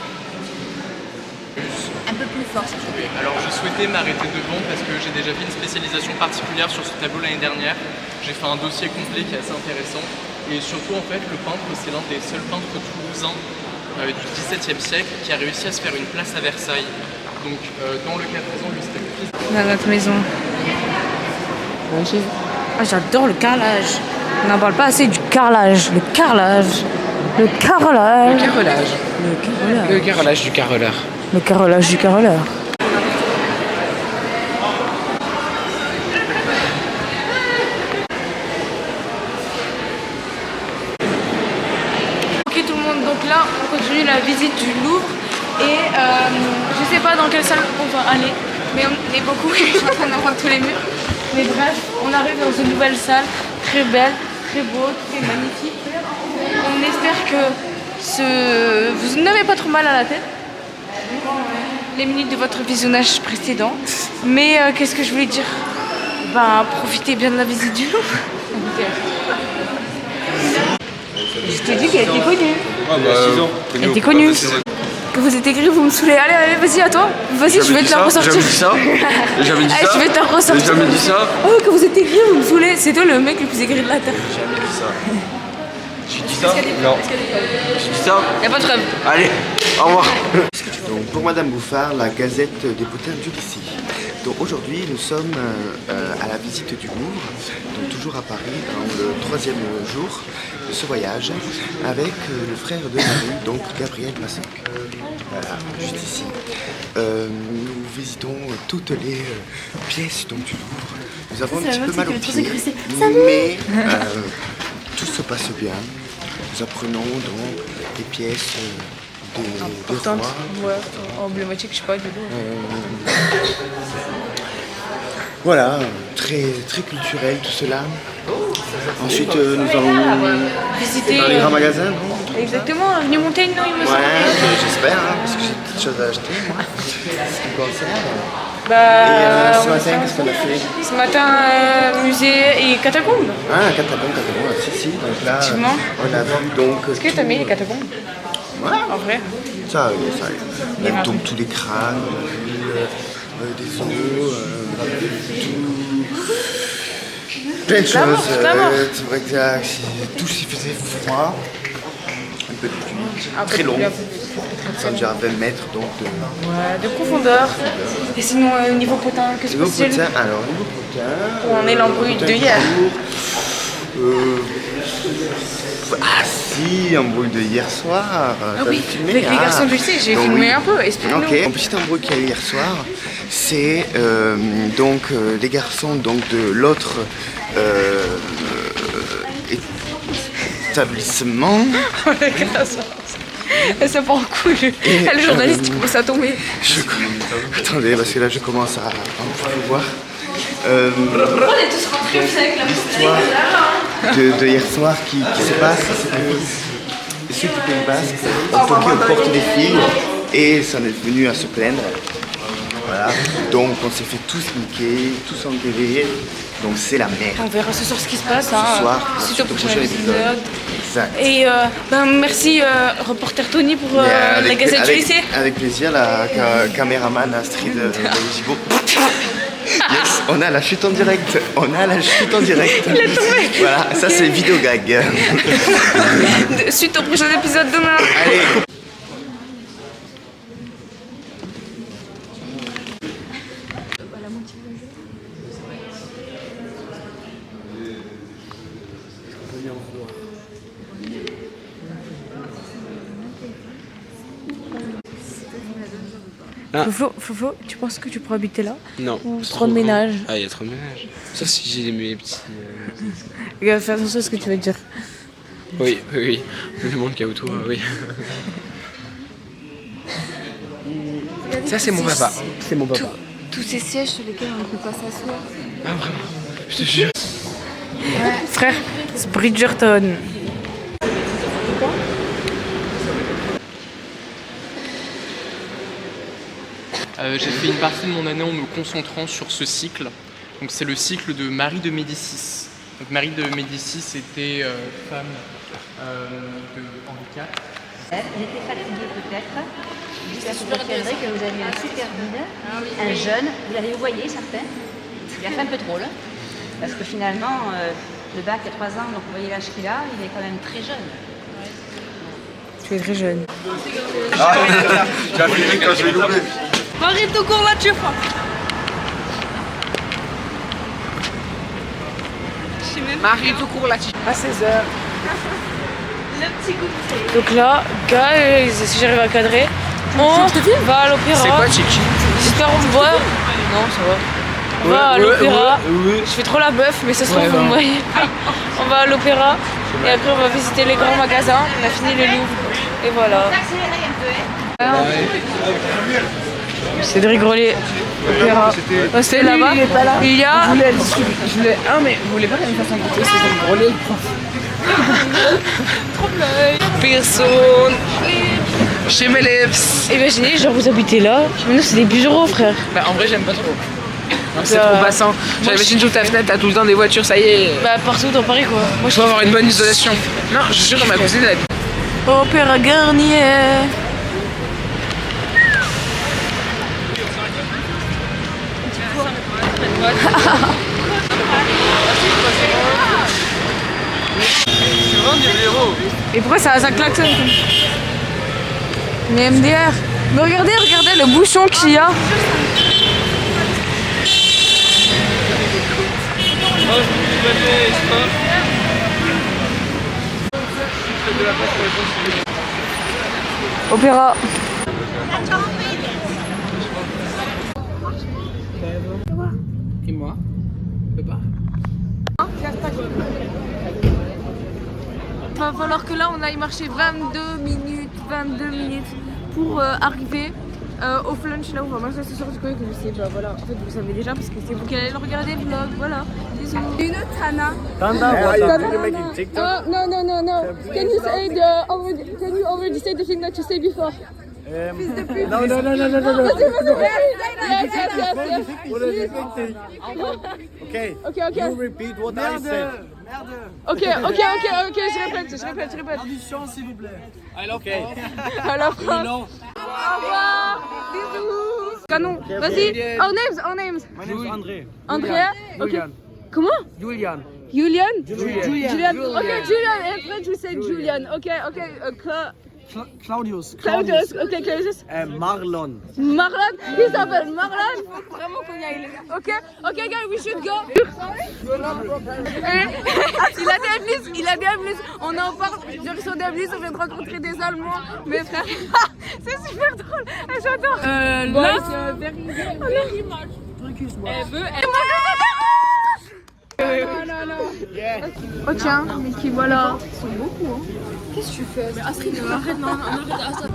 Un peu plus fort, s'il vous plaît. Alors je souhaitais m'arrêter devant parce que j'ai déjà fait une spécialisation particulière sur ce tableau l'année dernière. J'ai fait un dossier complet qui est assez intéressant. Et surtout en fait, le peintre, c'est l'un des seuls peintres toulousains du XVIIe siècle qui a réussi à se faire une place à Versailles. Donc dans le cas présent, lui c'était le fils. Dans notre maison. Ah, j'adore le carrelage. On n'en parle pas assez du carrelage. Le carrelage. Le carrelage. Le carrelage. Le carrelage du carreleur. Le carrelage du carreleur. Ok tout le monde, donc là on continue la visite du Louvre et je sais pas dans quelle salle on va aller. mais on est beaucoup. Je suis en train d'apprendre tous les murs. Mais bref, on arrive dans une nouvelle salle, très belle, très beau, très magnifique. On espère que vous n'avez pas trop mal à la tête. Les minutes de votre visionnage précédent. Mais qu'est-ce que je voulais dire? Ben, profitez bien de la visite du Louvre. Je t'ai dit qu'elle était connue. Elle était connue. Que vous êtes aigri, vous me saoulez. Allez, allez, vas-y, à toi. Vas-y, je vais te la ressortir. Jamais dit ça. Jamais dit ça. Je vais te la ressortir. Jamais dit ça. Oh, que vous êtes aigri, vous me saoulez. C'est toi le mec le plus aigri de la terre. Jamais dit ça. J'ai dit ça? Non. J'ai dit ça? Y'a pas de preuve. Allez, au revoir. Donc pour Madame Bouffard, la Gazette des potins d'Ulysse. Donc aujourd'hui, nous sommes à la visite du Louvre, donc toujours à Paris, dans le 3e jour de ce voyage, avec le frère de Marie, donc Gabriel Massac. Voilà, juste ici. Nous visitons toutes les pièces donc, du Louvre. Nous avons un petit peu mal aux pieds, mais tout se passe bien. Nous apprenons donc les pièces importante, ouais, emblématique, je sais pas du tout. Voilà, très, très culturel tout cela. Ensuite, nous allons visiter dans les grands magasins, non? Exactement, venir monter une il me semble. Ouais, j'espère, hein, parce que j'ai petites choses à acheter, moi. Ce qui concerne. Bah, et ce matin, qu'est-ce qu'on a fait? Ce matin, musée et catacombes. Ah, catacombes, si. Donc là, on a vu donc. Est-ce que t'as mis les catacombes? Ouais. En vrai? Ça, même donc tous les crânes, des os, plein de choses. C'est vrai que tout s'y faisait froid, un peu de pluie, très long. Ça déjà 20 mètres donc de profondeur. Et sinon, niveau potin, qu'est-ce que c'est? Alors, niveau potin. On est l'embrouille de hier. Ah si, embrouille de hier soir. Ah oui, filmé, avec les garçons du lycée, j'ai filmé un peu, explique-nous. Ok, un petit embrouille qu'il y a eu hier soir, c'est donc les garçons donc, de l'autre établissement. Ça part en couille. Le journaliste il commence à tomber. Attendez, parce que là je commence à en pouvoir. On est tous rentrés avec la l'histoire de hier soir qui se passe, c'est que ceux qui Pays Basque ont toqué aux portes des filles et ça en est venu à se plaindre. Voilà. Donc on s'est fait tous niquer, tous engueuler. Donc c'est la merde. On verra ce soir ce qui se passe. Ce soir, suite au prochain épisode. Exact. Et merci reporter Tony pour la Gazette du lycée. Avec plaisir, la caméraman Astrid Gibaud. Yes, on a la chute en direct. On a la chute en direct. Il est tombé. Voilà, ça c'est vidéo gag. Suite au prochain épisode demain. Allez. Flo, tu penses que tu pourras habiter là? Non. Ou trop de ménage? Ah, il y a trop de ménage. Sauf si j'ai mes petits. Regarde, fais attention à ce que tu vas dire. Oui. Le monde qui est autour, oui. Ça, c'est mon papa. C'est mon papa. Tous ces sièges sur lesquels on ne peut pas s'asseoir. Ah, vraiment? Je te jure. Frère, c'est Bridgerton. J'ai fait une partie de mon année en me concentrant sur ce cycle. Donc c'est le cycle de Marie de Médicis. Donc Marie de Médicis était femme de Henri IV. Elle était fatiguée peut-être. J'espère que vous retiendrez que vous avez un super guide, un jeune, vous l'avez voyé certain. Il a fait un peu drôle. Parce que finalement, le bac a 3 ans, donc vous voyez l'âge qu'il a, il est quand même très jeune. Tu es très jeune. Ah, tu as filmé quand je vais louper. Marie tout court là, tu vois. Marie tout court là, à 16h. Le petit goûter. Donc là, guys, si j'arrive à cadrer, on va à l'opéra. C'est quoi, Chichi? J'espère on me voit. Non, ça va. On va à l'opéra. Je fais trop la meuf, mais ça se trouve vous me voyez. On va à l'opéra et après on va visiter les grands magasins. On a fini le Louvre et voilà. Cédric Grolet. C'est là-bas. Il y a. Je voulais. Ah, mais vous voulez pas qu'elle me fasse un goûter, c'est Cédric Grolet, le prof. Personne. Chez Meleps. Imaginez, genre vous habitez là. Maintenant c'est des bureaux, frère. Bah, en vrai, j'aime pas trop. C'est trop passant. J'imagine sous ta fenêtre, t'as tout le temps des voitures, ça y est. Bah, partout dans Paris, quoi. Moi, je dois avoir une bonne isolation. Non, je suis sûr que ma cousine, elle. Opéra Garnier. Et pourquoi ça klaxonne? Mais MDR. Mais regardez le bouchon qu'il y a. Opéra. Et moi? Je peux pas. Va falloir que là on aille marcher 22 minutes pour arriver au flunch là où on va manger ce soir du coup que je sais pas voilà en fait vous savez déjà parce que c'est vous qui allez le regarder le vlog voilà bisous. Une autre Tana. Tana, what are you making TikTok? No. Can you already say the thing that you said before? No. Yes. Okay. Okay. You repeat what I said. Ok, je répète. Traduction, s'il vous plaît. À la France. Au revoir. Bisous. Canon. Vas-y. Our names. My name is André. Andrea. Ok. Comment? Julian. Julian. Ok, Julian. In French we say Julian. Ok. Claudius. Ok, Claudius. Marlon. Marlon. Il s'appelle Marlon. Faut vraiment qu'on y aille, les gars. Ok, guys, we should go. Il a des Ablis. On en parle. Genre, ils sont des Ablis. On vient de rencontrer des Allemands. Mes frères. C'est super drôle. J'adore. Là, c'est very much. Oh tiens, mais qui voilà. Ils sont beaucoup hein. Qu'est-ce que tu fais? Mais Astrid, arrête, non.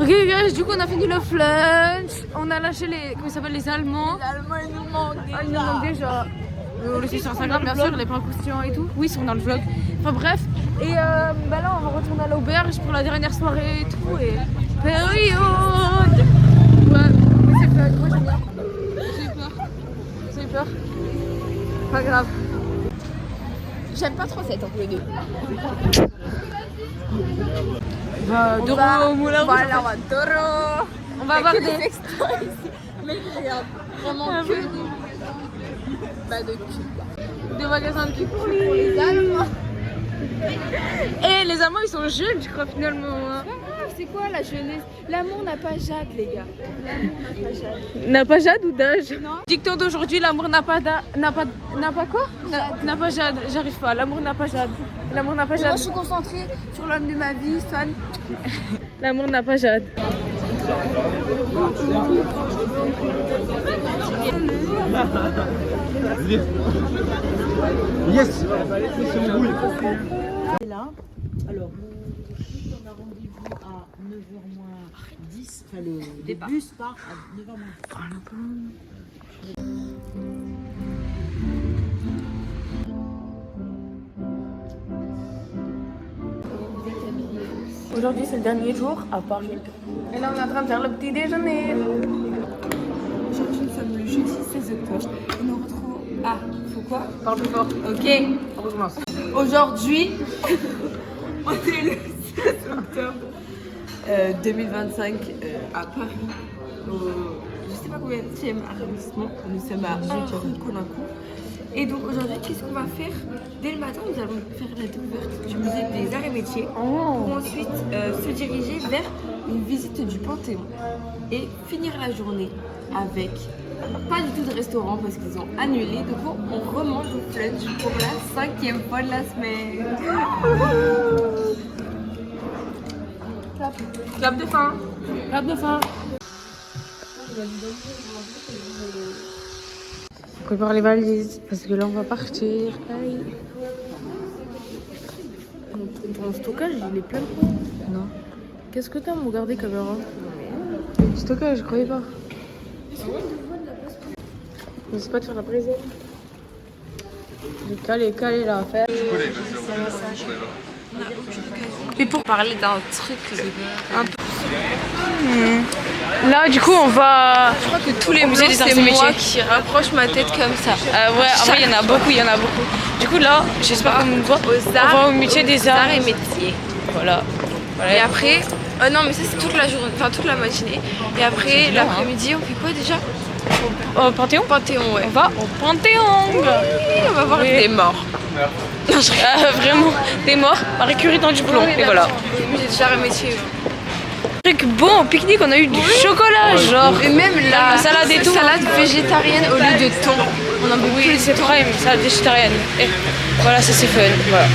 Ok guys, du coup on a fini le flunch. On a lâché les, comment ils s'appellent, les Allemands. Les Allemands ils nous manquent déjà. On les suit sur Instagram bien sûr, les précautions et tout. Oui, ils sont dans le vlog. Enfin bref. Et là on va retourner à l'auberge pour la dernière soirée et tout. Et période. Ouais, mais c'est fun, moi j'aime bien. J'ai peur. Pas grave. J'aime pas trop cette ampoule de. On va au Moulin Rouge. On va avoir des extras ici. Mais regarde, vraiment que de cul. Des magasins de cul pour les Allemands. Et les Allemands ils sont jeunes je crois finalement. C'est quoi la jeunesse? L'amour n'a pas Jade les gars. L'amour n'a pas Jade. N'a pas Jade ou d'âge? Non. Dicton d'aujourd'hui, l'amour n'a pas quoi? N'a pas Jade, j'arrive pas. L'amour n'a pas Jade. L'amour n'a pas Jade. Moi je suis concentrée sur l'homme de ma vie, Swan. L'amour n'a pas Jade. Yes. Là, alors on a rendez-vous à 9h-10, enfin le bus part à 9h-10. Aujourd'hui c'est le dernier jour à Paris. Et là on est en train de faire le petit déjeuner. Aujourd'hui nous sommes le jeudi 16 octobre et nous retrouvons. Ah, faut quoi? Parle plus fort. Ok. On recommence. Aujourd'hui, on est le 16 octobre 2025 à Paris, au je sais pas combien de arrondissement. Nous sommes à 1 rue Colincourt. Et donc aujourd'hui, qu'est-ce qu'on va faire? Dès le matin, nous allons faire la découverte du musée des arts et métiers pour ensuite se diriger vers une visite du Panthéon et finir la journée avec pas du tout de restaurant parce qu'ils ont annulé. Du coup, on remange au flunch pour la 5e fois de la semaine. Clap de fin. Clap de fin. On prépare les valises parce que là on va partir. Ton stockage il est plein. Non. Qu'est-ce que t'as mon regardez caméra? Stockage, je croyais pas. Je sais pas de faire la brisée. J'ai calé là à faire. Mais pour parler d'un truc un peu... Là, du coup, on va. Je crois que tous les musées des arts et c'est métiers. moi qui rapproche ma tête comme ça. Ouais, en vrai, il y en a beaucoup, Du coup, là, j'espère qu'on nous voit. Aux On arts, va au musée des arts et métiers. Voilà. Et après, non mais ça c'est toute la journée, enfin toute la matinée. Et après, l'après-midi, on fait quoi déjà? Au Panthéon. Panthéon, ouais. On va au Panthéon. Oui, on va voir des morts. Vraiment, des morts, Marie Curie dans du plomb. Et voilà. Le musée des arts et métiers. Truc bon au pique-nique, on a eu du chocolat, genre. Et même la salade et tout. Salade végétarienne au lieu de thon. On en beaucoup plus, c'est pareil, mais salade végétarienne. Et voilà, ça c'est fun. Voilà.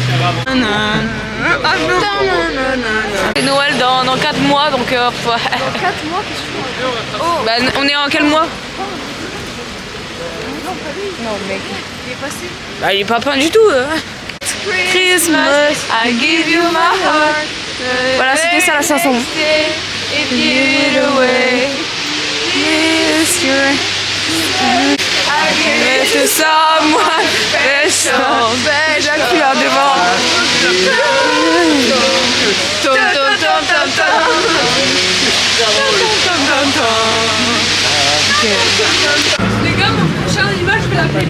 C'est Noël dans 4 mois, donc. 4 mois, qu'est-ce que tu fais? Bah, on est en quel mois? Non, mec. Il est passé. Bah, il est pas peint du tout. Christmas, I give you my heart. Voilà, c'était ça la chanson. If you give it away. I give it to someone special. J'appuie là devant. Les gars, mon prochain animal, je vais l'appeler.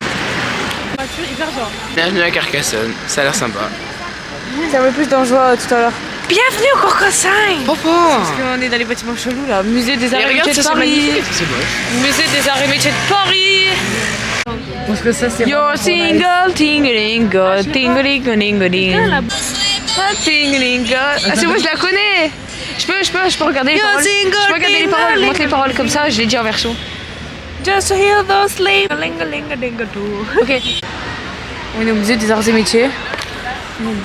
Bienvenue à Carcassonne, ça a l'air sympa. Ça avait plus d'enjoie tout à l'heure. Bienvenue au Carcassonne. Papa. Parce qu'on est dans les bâtiments chelous là. Musée des Arts et regarde, Métiers de ça, c'est Paris. magnifique, c'est moche. Musée des Arts et Métiers de Paris. Parce que ça c'est Your single tingling god, tingling ding. Tingling god. Ah c'est moi je la connais. Je peux regarder les paroles. Je peux regarder les paroles. Montre les paroles comme ça. Je l'ai dit en version. Just to hear those sleep. Ok. On est au musée des Arts et Métiers.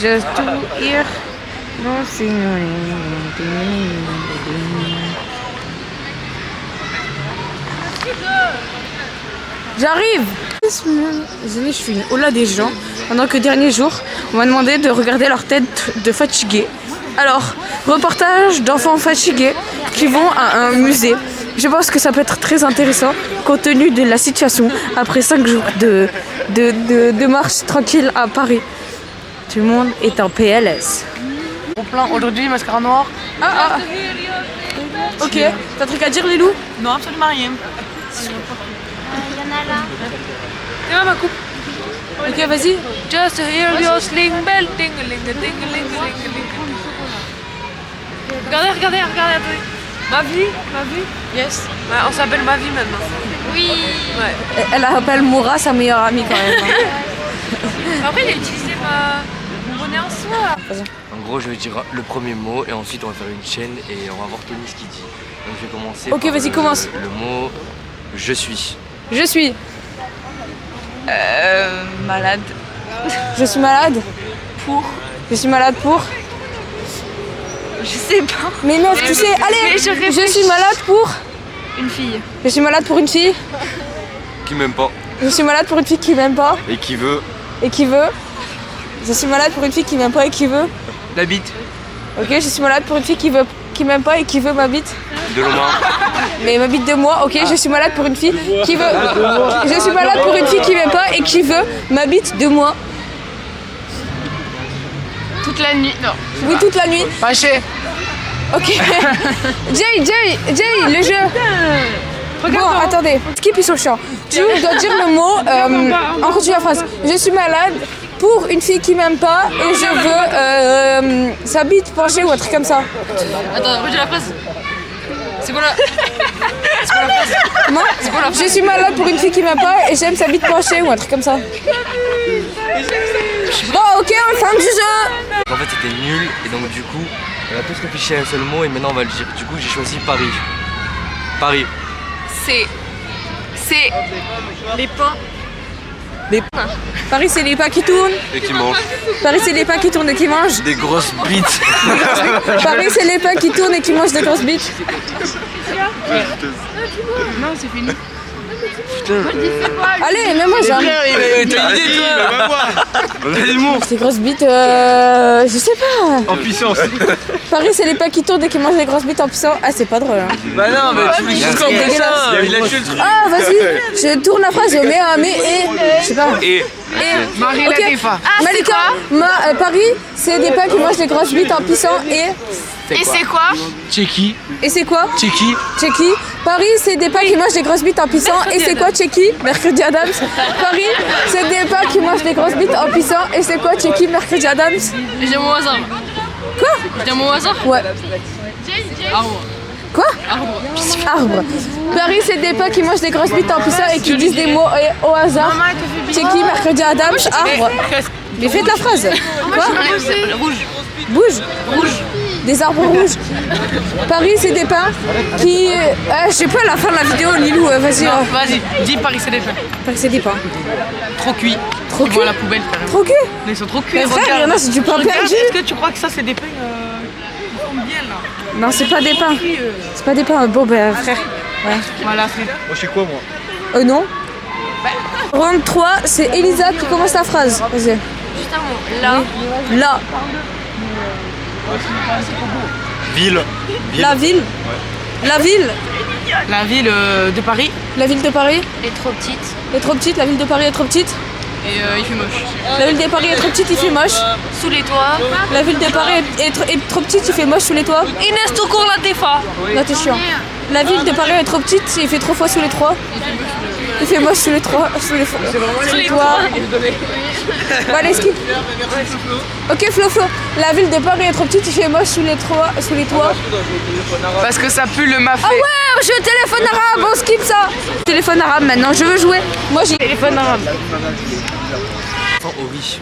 Just to hear those singing. J'arrive. Je suis au-delà des gens. Pendant que dernier jour, on m'a demandé de regarder leur tête de fatigués. Alors, reportage d'enfants fatigués qui vont à un musée. Je pense que ça peut être très intéressant compte tenu de la situation après 5 jours de marche tranquille à Paris. Tout le monde est en PLS. Au plein aujourd'hui, mascara noir. Ah. Ok, t'as un truc à dire Lilou? Non, absolument rien. Il y en a là. C'est ma coupe. Ok, vas-y. Just to hear your sling bell, ding a ling a ding a ling a ling a ling a. Regardez, attendez. Ma vie? Yes. Ouais, on s'appelle ma vie maintenant. Oui. Ouais. Elle appelle Moura sa meilleure amie quand même. Après, il a utilisé mon bonnet en soie. En gros, je vais dire le premier mot et ensuite on va faire une chaîne et on va voir Tony ce qu'il dit. Donc je vais commencer. Ok, par vas-y, commence. Le mot je suis. Je suis. Malade. Je suis malade. Pour. Je suis malade pour. Je sais pas. Mais meuf, tu sais, allez, je suis malade pour. Une fille. Je suis malade pour une fille. Qui m'aime pas. Je suis malade pour une fille qui m'aime pas. Et qui veut. Et qui veut. Je suis malade pour une fille qui m'aime pas et qui veut. La bite. Ok, je suis malade pour une fille qui m'aime pas et qui veut ma bite. De l'homme. Mais ma bite de moi, ok, je suis malade pour une fille qui veut. Je suis malade pour une fille qui m'aime pas et qui veut ma bite de moi. Toute la nuit. Non. Oui, toute la nuit. Fâché. Ok. Jay, le jeu. Bon, attendez. Skip sur le champ. Tu dois dire le mot en continuant la phrase. Je suis malade pour une fille qui m'aime pas et je veux sa bite penchée ou un truc comme ça. Attends, redis la phrase. C'est quoi la phrase? Comment? Je suis malade pour une fille qui m'aime pas et j'aime sa bite penchée ou un truc comme ça. Bon, ok, on fin du jeu. En fait, c'était nul et donc du coup, on a tous réfléchi à un seul mot et maintenant on va le dire. Du coup, j'ai choisi Paris. Paris. C'est les pains. Paris, c'est les pas qui tournent. Et qui mange. Paris, c'est les pas qui tournent et qui mangent. Des grosses bites. Paris, c'est les pas qui tournent et qui mangent des grosses bites. Non, c'est fini. Allez, même moi j'ai un... T'as une idée toi? Ces grosses bites, je sais pas. En puissance. Paris, c'est les pas qui tournent et qui mangent des grosses bites en puissant. Ah, c'est pas drôle. Hein. Bah non, mais tu fais juste comme ça. Il a tué le truc. Ah, vas-y, je tourne la phrase, je mets un mais et. Je sais pas. Et Marie la défa. Malika, Paris, c'est des pas qui mangent des grosses bites en pissant et. Et c'est quoi? Tchéki. Et c'est quoi? Tchéki. Tchéki. Paris, c'est des pas qui mangent des grosses bites en pissant. Et c'est quoi Tchéki? Mercredi Adams. Paris, c'est des pas qui mangent des grosses bites en pissant. Et c'est quoi Tchéki? Mercredi Adams. J'ai dit un mot au hasard. Quoi? J'ai dit un mot au hasard. Ouais. Arbre. Quoi? Arbre. Arbre. Paris, c'est des pas qui mangent des grosses bites en pissant et qui disent des mots au hasard. Tchéki, mercredi Adams, arbre. Mais faites la phrase. Quoi? Rouge. Bouge. Rouge. Des arbres rouges. Paris, c'est des pains qui... je sais pas la fin de la vidéo, Lilou, vas-y. Vas-y, dis Paris, c'est des pains. Paris, c'est des pains. Trop cuit. Trop cuit. À la poubelle, carrément. Trop cuit. Mais ils sont trop cuits. Mais frère, il y en a, c'est du pain perdu. Est-ce que tu crois que ça, c'est des pains qui sont bien, là? Non, c'est pas des pains. C'est pas des pains. Bon, ben, frère. Ouais. Voilà, c'est... Moi, je sais quoi, moi? Non. Round 3, c'est Elisa qui commence la phrase. Vas-y. Juste un mot. Là. Là. Ville. La ville. La ville. La ville de Paris. La ville de Paris. Est trop petite. Est trop petite. La ville de Paris est trop petite. Et il fait moche. La ville de Paris est trop petite, il fait moche. Sous les toits. La ville de Paris est trop petite, il fait moche sous les toits. Inès tout court la défa. Là, t'es chiant. La ville de Paris est trop petite, il fait 3 fois sous les toits. Il fait moche sous les toits. Sous les toits. Bon, allez, skip. Ok, Flo. La ville de Paris est trop petite, il fait moche sous les toits. Parce que ça pue le mafé. Ah ouais, j'ai le téléphone arabe, on skip ça. Téléphone arabe maintenant, je veux jouer. Moi j'ai téléphone arabe. Au riz.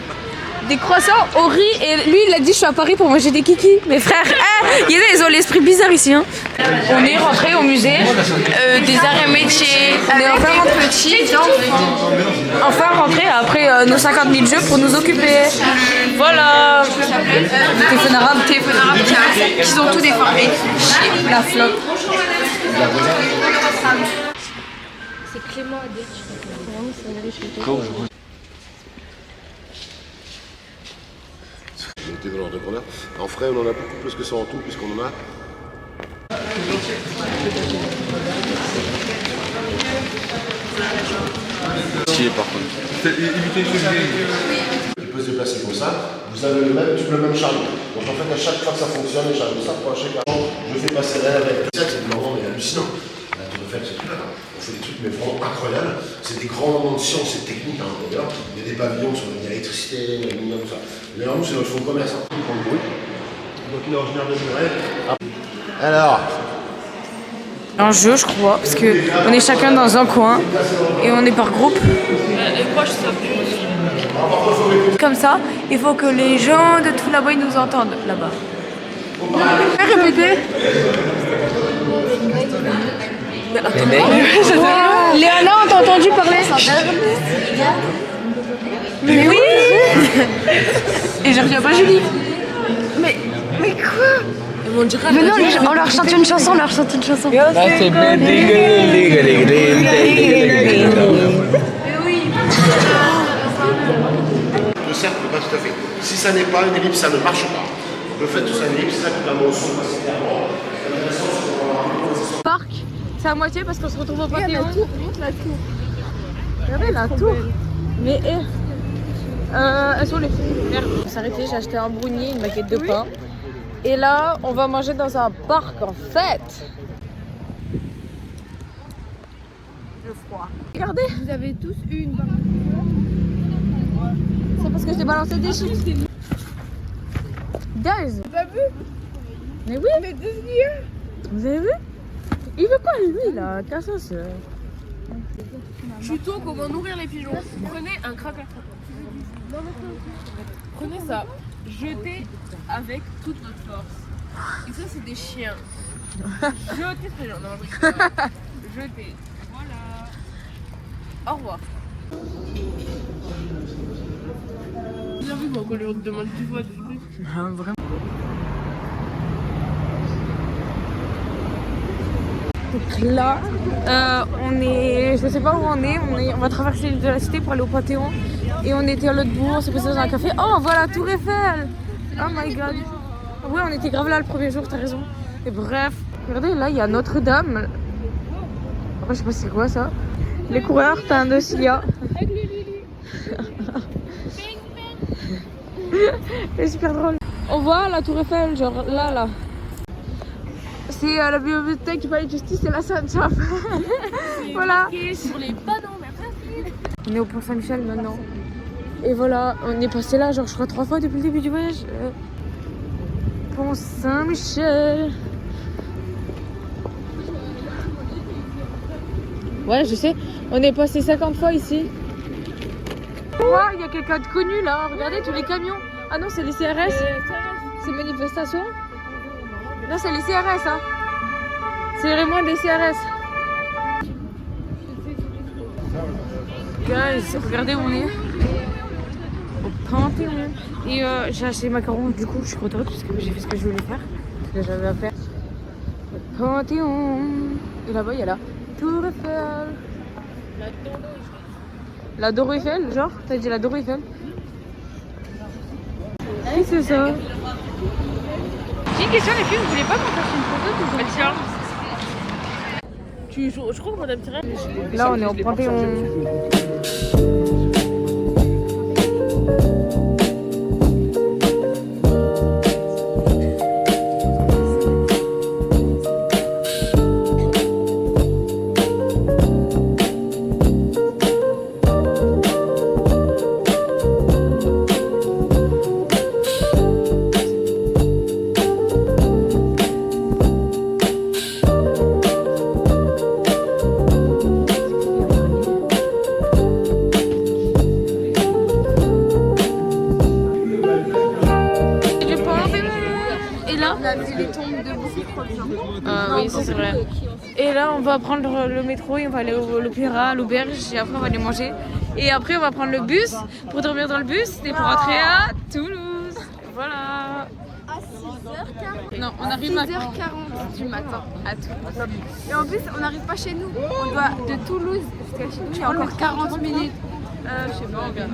Des croissants au riz et lui il a dit je suis à Paris pour manger des kikis. Mes frères, ils ont l'esprit bizarre ici. Hein. On est rentré au musée des arts et métiers. On est enfin rentré enfin rentré après nos 50 000 jeux pour nous occuper. Voilà. Téléphone arabe qui ont tout déformé. La flotte. C'est Clément à dire. On était dans l'ordre de grandeur. En frais, on en a beaucoup plus que ça en tout, puisqu'on en a. Stylé par contre. Tu peux se déplacer comme ça. Vous avez le même chariot. Donc en fait, à chaque fois que ça fonctionne, les chariots, ça, pour à chaque argent, je fais passer l'air avec. Ça, c'est vraiment hallucinant. La Tour Eiffel, c'est clair. On fait des trucs mais vraiment incroyables. C'est des grands moments de science et technique. Hein, d'ailleurs, il y a des pavillons sur l'électricité, l'aluminium, tout ça. Mais alors, nous, c'est notre fonds de commerce. Hein. On prend le bruit. Donc, il est originaire de Muret. Alors. Un jeu, je crois, parce que on est chacun dans un coin et on est par groupe. Comme ça, il faut que les gens de tout là-bas ils nous entendent là-bas. Répétez. Léana, on t'a entendu parler? Mais oui. Et je reviens pas Julie. Mais quoi? Mais non, on leur chante une chanson, Là, c'est Le cercle, pas tout à fait. Si ça n'est pas une ellipse, ça ne marche pas. Le fait que ça soit une ellipse, c'est ça qui va mon son. Parc, c'est à moitié parce qu'on se retrouve au Panthéon. Regardez la tour. Mais elles sont les filles. On s'est arrêté, j'ai acheté un brownie, une baguette de pain. Et là, on va manger dans un parc en fait. Le froid. Regardez. Vous avez tous eu une barre. C'est parce que je t'ai balancé des chips. Guys. T'as vu? Mais oui. On est devenus. Vous avez vu? Il veut quoi lui là? Cassos. Tuto comment nourrir les pigeons. Prenez un cracker. Prenez ça. Jetez avec toute notre force. Et ça c'est des chiens. Jetez très bien. Non, jetez. Voilà. Au revoir. Bien vu moi qu'on lui demande 10 fois de jouer. Vraiment. Donc là, on est, je sais pas où on va traverser l'île de la Cité pour aller au Panthéon. Et on était à l'autre bout, on s'est posé dans un café. Oh, voilà, Tour Eiffel! Oh my god! Ouais, on était grave là le premier jour, t'as raison. Et bref, regardez, là, il y a Notre-Dame. Après, je sais pas c'est quoi ça. Les coureurs, t'as un Cia. C'est super drôle. On voit la Tour Eiffel, genre là. C'est la bibliothèque du Palais de Justice et la Sainte-Chapelle. Voilà. Sur les panneaux, merci. On est au Pont Saint-Michel maintenant. Et voilà, on est passé là, genre je crois 3 fois depuis le début du voyage. Pont Saint-Michel. Ouais, je sais, on est passé 50 fois ici. Il y a quelqu'un de connu là, regardez tous les camions. Ah non, c'est les CRS. C'est manifestation. Là, c'est les CRS, hein. C'est vraiment des CRS. Guys, regardez où on est. Au Panthéon. Et j'ai acheté des macarons, du coup, je suis contente parce que j'ai fait ce que je voulais faire. Ce que j'avais à faire. Au Panthéon. Et là-bas, il y a la Tour Eiffel. La Tour Eiffel, genre? T'as dit la Tour Eiffel? Oui, c'est ça. J'ai une question, les filles, vous voulez pas qu'on fasse une photo toujours? Je crois que Madame Thérèse. Là, on est au Panthéon. Oui, ça c'est vrai. Et là, on va prendre le métro et on va aller à l'opéra, à l'auberge, et après on va aller manger. Et après, on va prendre le bus pour dormir dans le bus et pour rentrer à Toulouse. Voilà. À 6h40. Non, on arrive à 6h40 du matin à Toulouse. Et en plus, on n'arrive pas chez nous. On doit de Toulouse jusqu'à chez nous, il y a encore 40 minutes. Je sais pas, on verra.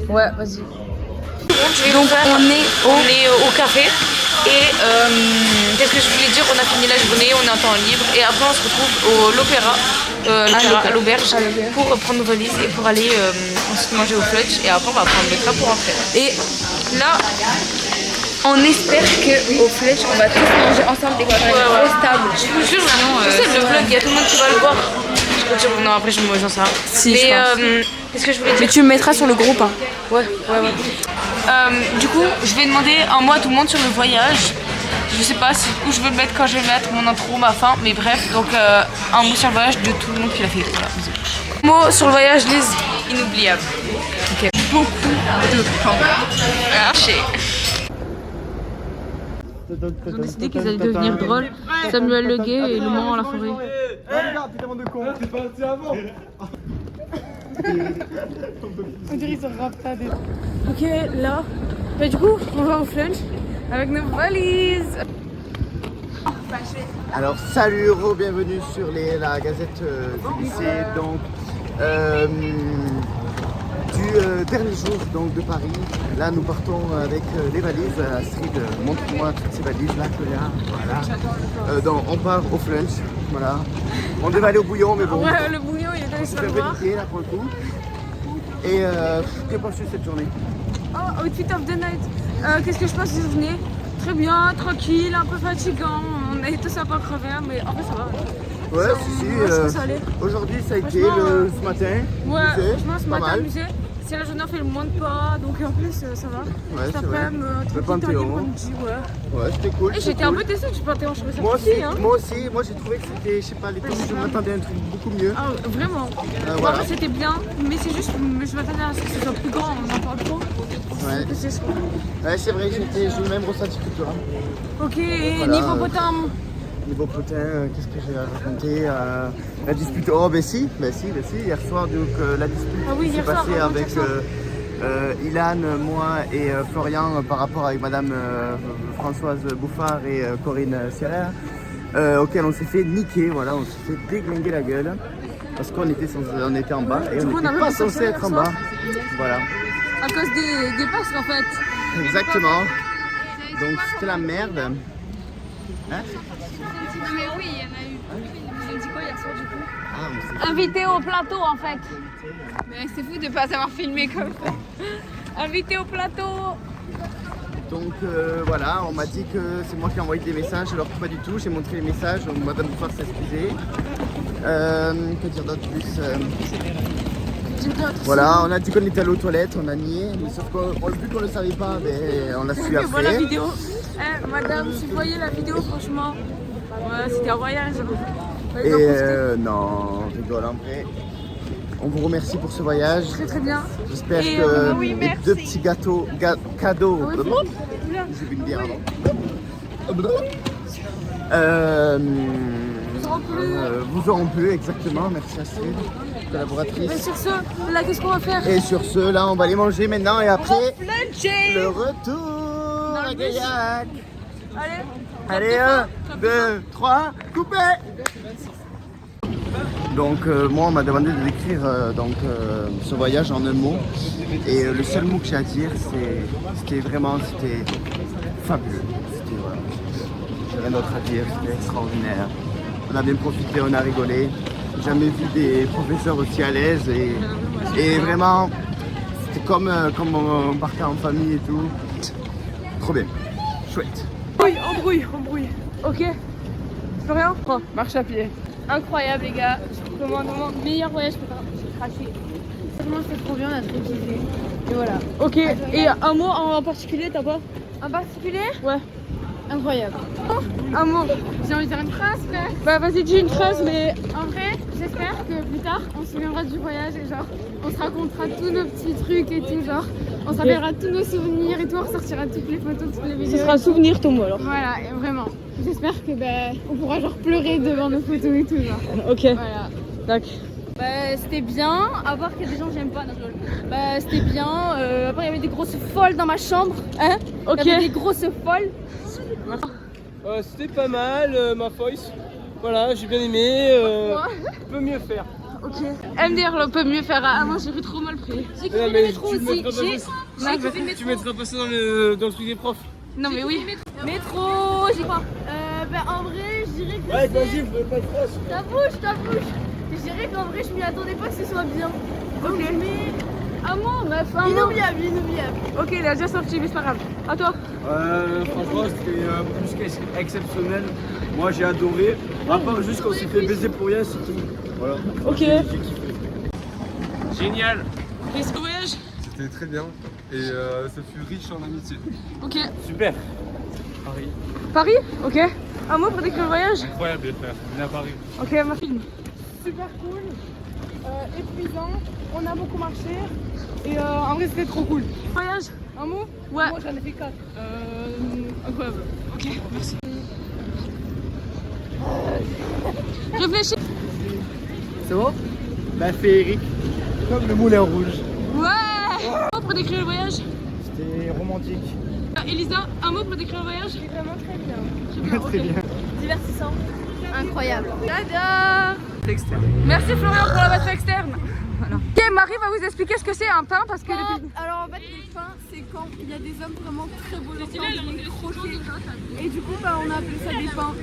Ouais, vas-y. Donc on est au café et qu'est-ce que je voulais dire, on a fini la journée, on est en temps libre et après on se retrouve à l'auberge pour prendre nos valises et pour aller ensuite manger au Flutch et après on va prendre le train pour rentrer. Et là on espère qu'au Flutch on va tous manger ensemble des fois au stable. Je vous jure vraiment, tu sais le vlog, il y a tout le monde qui va le voir. Non, après je me j'en sais rien. Si, mais qu'est-ce que je voulais dire? Mais tu me mettras sur le groupe. Hein. Ouais. Du coup, je vais demander un mot à tout le monde sur le voyage. Je sais pas où je veux le mettre, quand je vais mettre mon intro, ma fin, mais bref, donc un mot sur le voyage de tout le monde qui l'a fait. Voilà. Mot sur le voyage, Lise. Inoubliable. Ok. Beaucoup de temps. Arché. Ils ont décidé qu'ils allaient devenir drôles. Samuel Le Guay et Le Mans à la forêt. Regarde, t'es de con. T'es parti avant. On dirait qu'ils sont raptadés. Ok, là, du coup, on va au Flunch avec nos valises. Alors, salut, bienvenue sur la Gazette du lycée. Donc, du dernier jour donc, de Paris. Là, nous partons avec les valises. Astrid, montre-moi toutes ces valises là que là. Voilà. Donc, on part au Flunch. Voilà. On devait aller au bouillon, mais bon. Ouais, le bouillon, il est dans les sols noirs. Là pour le coup. Et que penses-tu de cette journée? Oh, outfit of the night. Qu'est-ce que je pense de cette journée? Très bien, tranquille, un peu fatigant. On a été tous un peu crevés, mais en fait ça va. Ouais, aujourd'hui ça a été ce matin. Ouais, franchement ce matin amusé. C'est la journée, on fait le moins de pas, donc en plus ça va. Ouais, c'est vrai. Le Panthéon. Ouais, c'était cool. Et j'étais un peu déçue du Panthéon, je trouvais ça petit. Hein. Moi aussi, j'ai trouvé que c'était, je sais pas, les temps, je m'attendais à un truc beaucoup mieux. Ah, vraiment. Voilà. C'était bien, mais c'est juste, je m'attendais à ce que ce soit plus grand, on en parle trop. Ouais, c'est vrai, j'ai eu le même ressenti que toi. Ok, et voilà. Niveau potin. Niveau potin, qu'est-ce que j'ai raconté? La dispute, hier soir, donc la dispute qui s'est passée avec Ilan, moi et Florian par rapport avec Madame Françoise Bouffard et Corinne Sierra, auquel on s'est fait niquer, voilà, on s'est fait déglinguer la gueule parce qu'on était, on était en bas et on n'était pas censé être en bas. Voilà. À cause des passes en fait. Exactement. Donc c'était la merde. Hein? Mais oui, il y en a eu. Vous avez dit quoi hier soir du coup? Invité au plateau en fait. Mais c'est fou de ne pas savoir filmer comme ça. Invité au plateau. Donc voilà, on m'a dit que c'est moi qui ai envoyé des messages, alors que pas du tout. J'ai montré les messages, donc Madame Bouffard s'est excusée. Que dire d'autre plus Voilà, on a dit qu'on était allé aux toilettes, on a nié, mais sauf que vu qu'on ne le savait pas, ben, on l'a su après. Voilà la vidéo. Madame, si vous voyez la vidéo, franchement, ouais, c'était un voyage. Et non, on rigole en vrai. On vous remercie pour ce voyage. Très très bien. J'espère que oui, les deux petits cadeaux. Oui, j'ai bu une bière avant. Vous auront plu, exactement. Merci Astrid, collaboratrice. Mais sur ce, là, qu'est-ce qu'on va faire? Et sur ce, là, on va aller manger maintenant et après, le retour à Gaillac. Allez, 1, 2, 3, coupé. Donc moi on m'a demandé de décrire ce voyage en un mot et le seul mot que j'ai à dire c'était fabuleux. Voilà. J'ai rien d'autre à dire, c'était extraordinaire. On a bien profité, on a rigolé. J'ai jamais vu des professeurs aussi à l'aise et vraiment c'était comme on partait en famille et tout. Trop bien, chouette. Embrouille. Ok. Florian, Marche à pied. incroyable les gars. Vraiment, meilleur voyage que j'ai craché. Franchement, c'était trop bien, on a trop kiffé. Et voilà. Ok, et un mot en particulier, t'as pas? En particulier? Ouais. Incroyable. Un mot. J'ai envie de dire une phrase, frère. Bah vas-y, dis une phrase, mais... En vrai, j'espère que plus tard, on se souviendra du voyage et genre, on se racontera tous nos petits trucs et tout, genre, on se rappellera tous nos souvenirs et tout, on ressortira toutes les photos, toutes les vidéos. Ce sera un souvenir ton mot alors. Voilà, et vraiment. J'espère que on pourra genre pleurer devant nos photos et tout, genre. Ok. Voilà. D'accord. Bah c'était bien, à part qu'il y a des gens que j'aime pas, non, je rigole. Bah c'était bien, après il y avait des grosses folles dans ma chambre, hein. Ok. Il y avait des grosses folles. C'était pas mal, ma voice. Voilà, j'ai bien aimé. On peut mieux faire. Ok. MDR, on peut mieux faire. Ah, moi j'ai pris trop mal pris. J'ai kiffé le métro aussi. Tu mettras pas ça dans le truc des profs. Non mais oui. Métro, j'ai pas. Bah en vrai, je dirais que. Ouais, vas-y, vous pas de phrase. Ta bouche. Je dirais qu'en vrai, je m'y attendais pas que ce soit bien. Ok. Mais. Un mot, meuf. Inoubliable. Ok, il a déjà sorti, mais c'est pas grave. À toi. Franchement, c'était plus qu'exceptionnel. Moi, j'ai adoré. À part juste qu'on s'est fait baiser pour rien, c'est tout. Voilà. Ok. J'ai kiffé. Génial. Qu'est-ce que voyage? C'était très bien et ça fut riche en amitié. Ok. Super. Paris? Ok. Un mot pour décrire le voyage? Incroyable, les frères. On est à Paris. Ok, ma fille. Super cool, épuisant, on a beaucoup marché et en vrai c'était trop cool. Voyage? Un mot? Ouais. Moi j'en ai fait 4. Incroyable. Ok, merci. Réfléchis. C'est bon? Bah féerique, comme le Moulin Rouge. Ouais. Un mot pour décrire le voyage? C'était romantique. Elisa, un mot pour décrire le voyage? C'est vraiment très bien. Très bien. Divertissant. Incroyable. J'adore. Merci Florian pour la batterie externe. Voilà. Ok, Marie va vous expliquer ce que c'est un pain parce que Alors en fait le pain c'est quand il y a des hommes vraiment très beaux les crochets et du coup on a appelé ça des pains.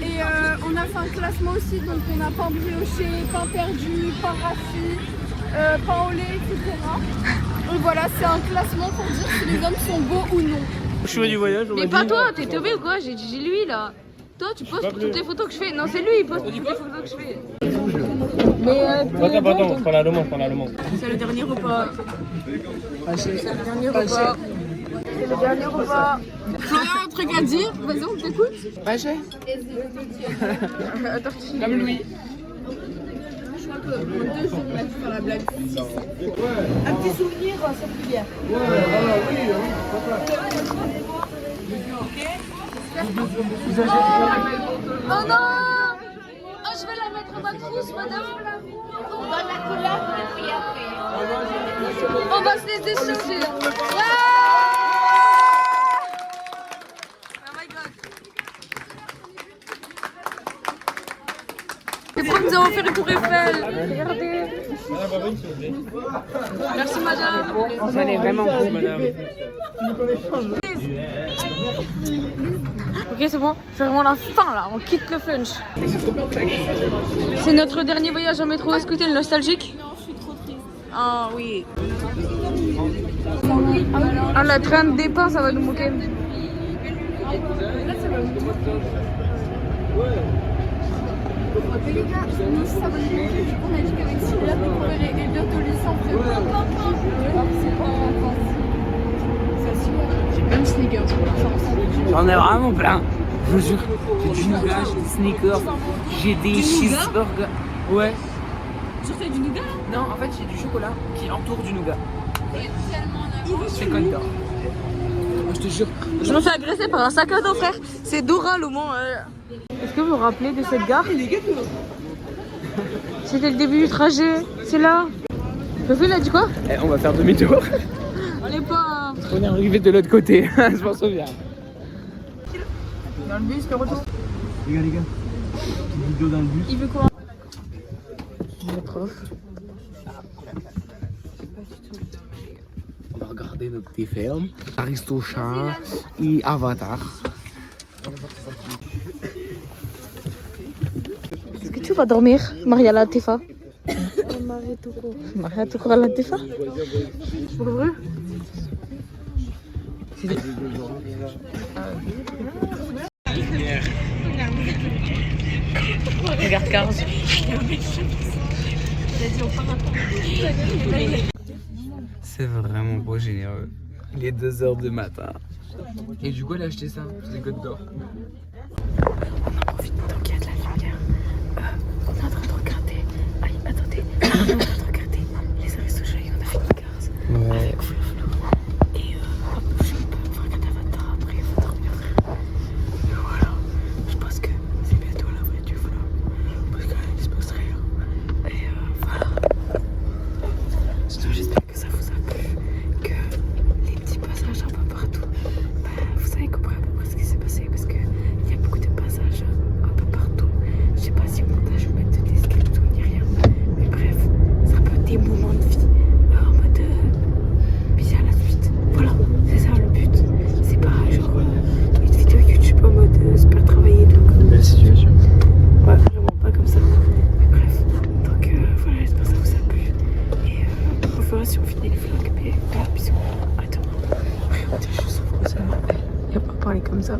Et on a fait un classement aussi, donc on a pain brioché, pain perdu, pain rassis, pain au lait, etc. Donc voilà, c'est un classement pour dire si les hommes sont beaux ou non. Je suis du voyage. mais pas toi, t'es teubé ou quoi? J'ai dit lui là. Toi tu postes toutes les photos que je fais. Non c'est lui, il poste toutes les photos que je fais. Mais Attends, prends la demande. c'est le dernier repas. C'est le dernier repas. C'est le dernier repas. Florian, un truc à dire? Vas-y, on t'écoute. Comme Louis. Je crois que pour 2 jours, on a dû faire la blague. Un petit souvenir, cette prière. Oh non! Oh, je vais la mettre en ma trousse, madame. On donne la couleur pour la prière après. On va se les échanger. Ouais. Oh my god. Et pour nous avons fait le tour Eiffel. Regardez. Merci madame. Ça est vraiment cool, madame. Ok, c'est bon, c'est vraiment la fin là, on quitte le Flunch. C'est notre dernier voyage en métro. Est-ce que t'es nostalgique? Non, je suis trop triste. Ah oui. Ah, le train de départ, ça va nous moquer. Mais les gars, nous ça va nous moquer. On a dit qu'avec celui-là, on verrait et bientôt les 100 c'est pas en France. J'ai plein de sneakers pour la France. J'en ai vraiment plein. Je vous jure, j'ai du nougat, j'ai des sneakers, j'ai des cheeseburgers. Ouais. Genre t'as du nougat? Non, en fait j'ai du chocolat qui entoure du nougat. C'est Côte d'Or. Je te jure. Je me fais agresser par un sac à dos, frère. C'est Dora le mot. Est-ce que vous vous rappelez de cette gare? C'était le début du trajet. C'est là. Le fil a dit quoi? On va faire demi-tour. On est pas. On est arrivé de l'autre côté, je m'en souviens. Dans le bus, le retour. Les gars, petite vidéo dans le bus. Il veut quoi? Le prof. On va regarder notre petit film. Aristochane et Avatar. Est-ce que tu vas dormir, Maria Latifa? Maria Toukour Latifa? Pour le vrai? Regarde Cars. C'est vraiment beau, généreux. Il est 2h du matin. Et du coup, elle a acheté ça, c'est Côte d'Or. On en profite tant qu'il y a de la lumière. On est en train de regarder. Aïe, attendez. On est en train de regarder les Aristochats et on a fait une Cars. Ouais. Avec Flo. Et hop, on va regarder Avatar après, on va dormir. Et voilà. Je pense que c'est bientôt la vraie du Flo. Parce qu'il se passe rien. Et voilà. J'espère que ça vous a plu. Que les petits passages un peu partout, vous avez compris à peu près ce qui s'est passé. Parce qu'il y a beaucoup de passages un peu partout. Je sais pas si au montage je vais mettre de description ni rien. Mais bref, c'est un peu des moments de vie en mode puis à la suite. Voilà, c'est ça le but. C'est pas genre une vidéo YouTube en mode super travaillé. Belle situation. Ouais, vraiment pas comme ça. Mais bref, donc voilà, j'espère que ça vous a plu. Et on verra si on finit les vlogs. Mais bisous. Attends, regardez, je suis sur ça. Il a pas parlé comme ça.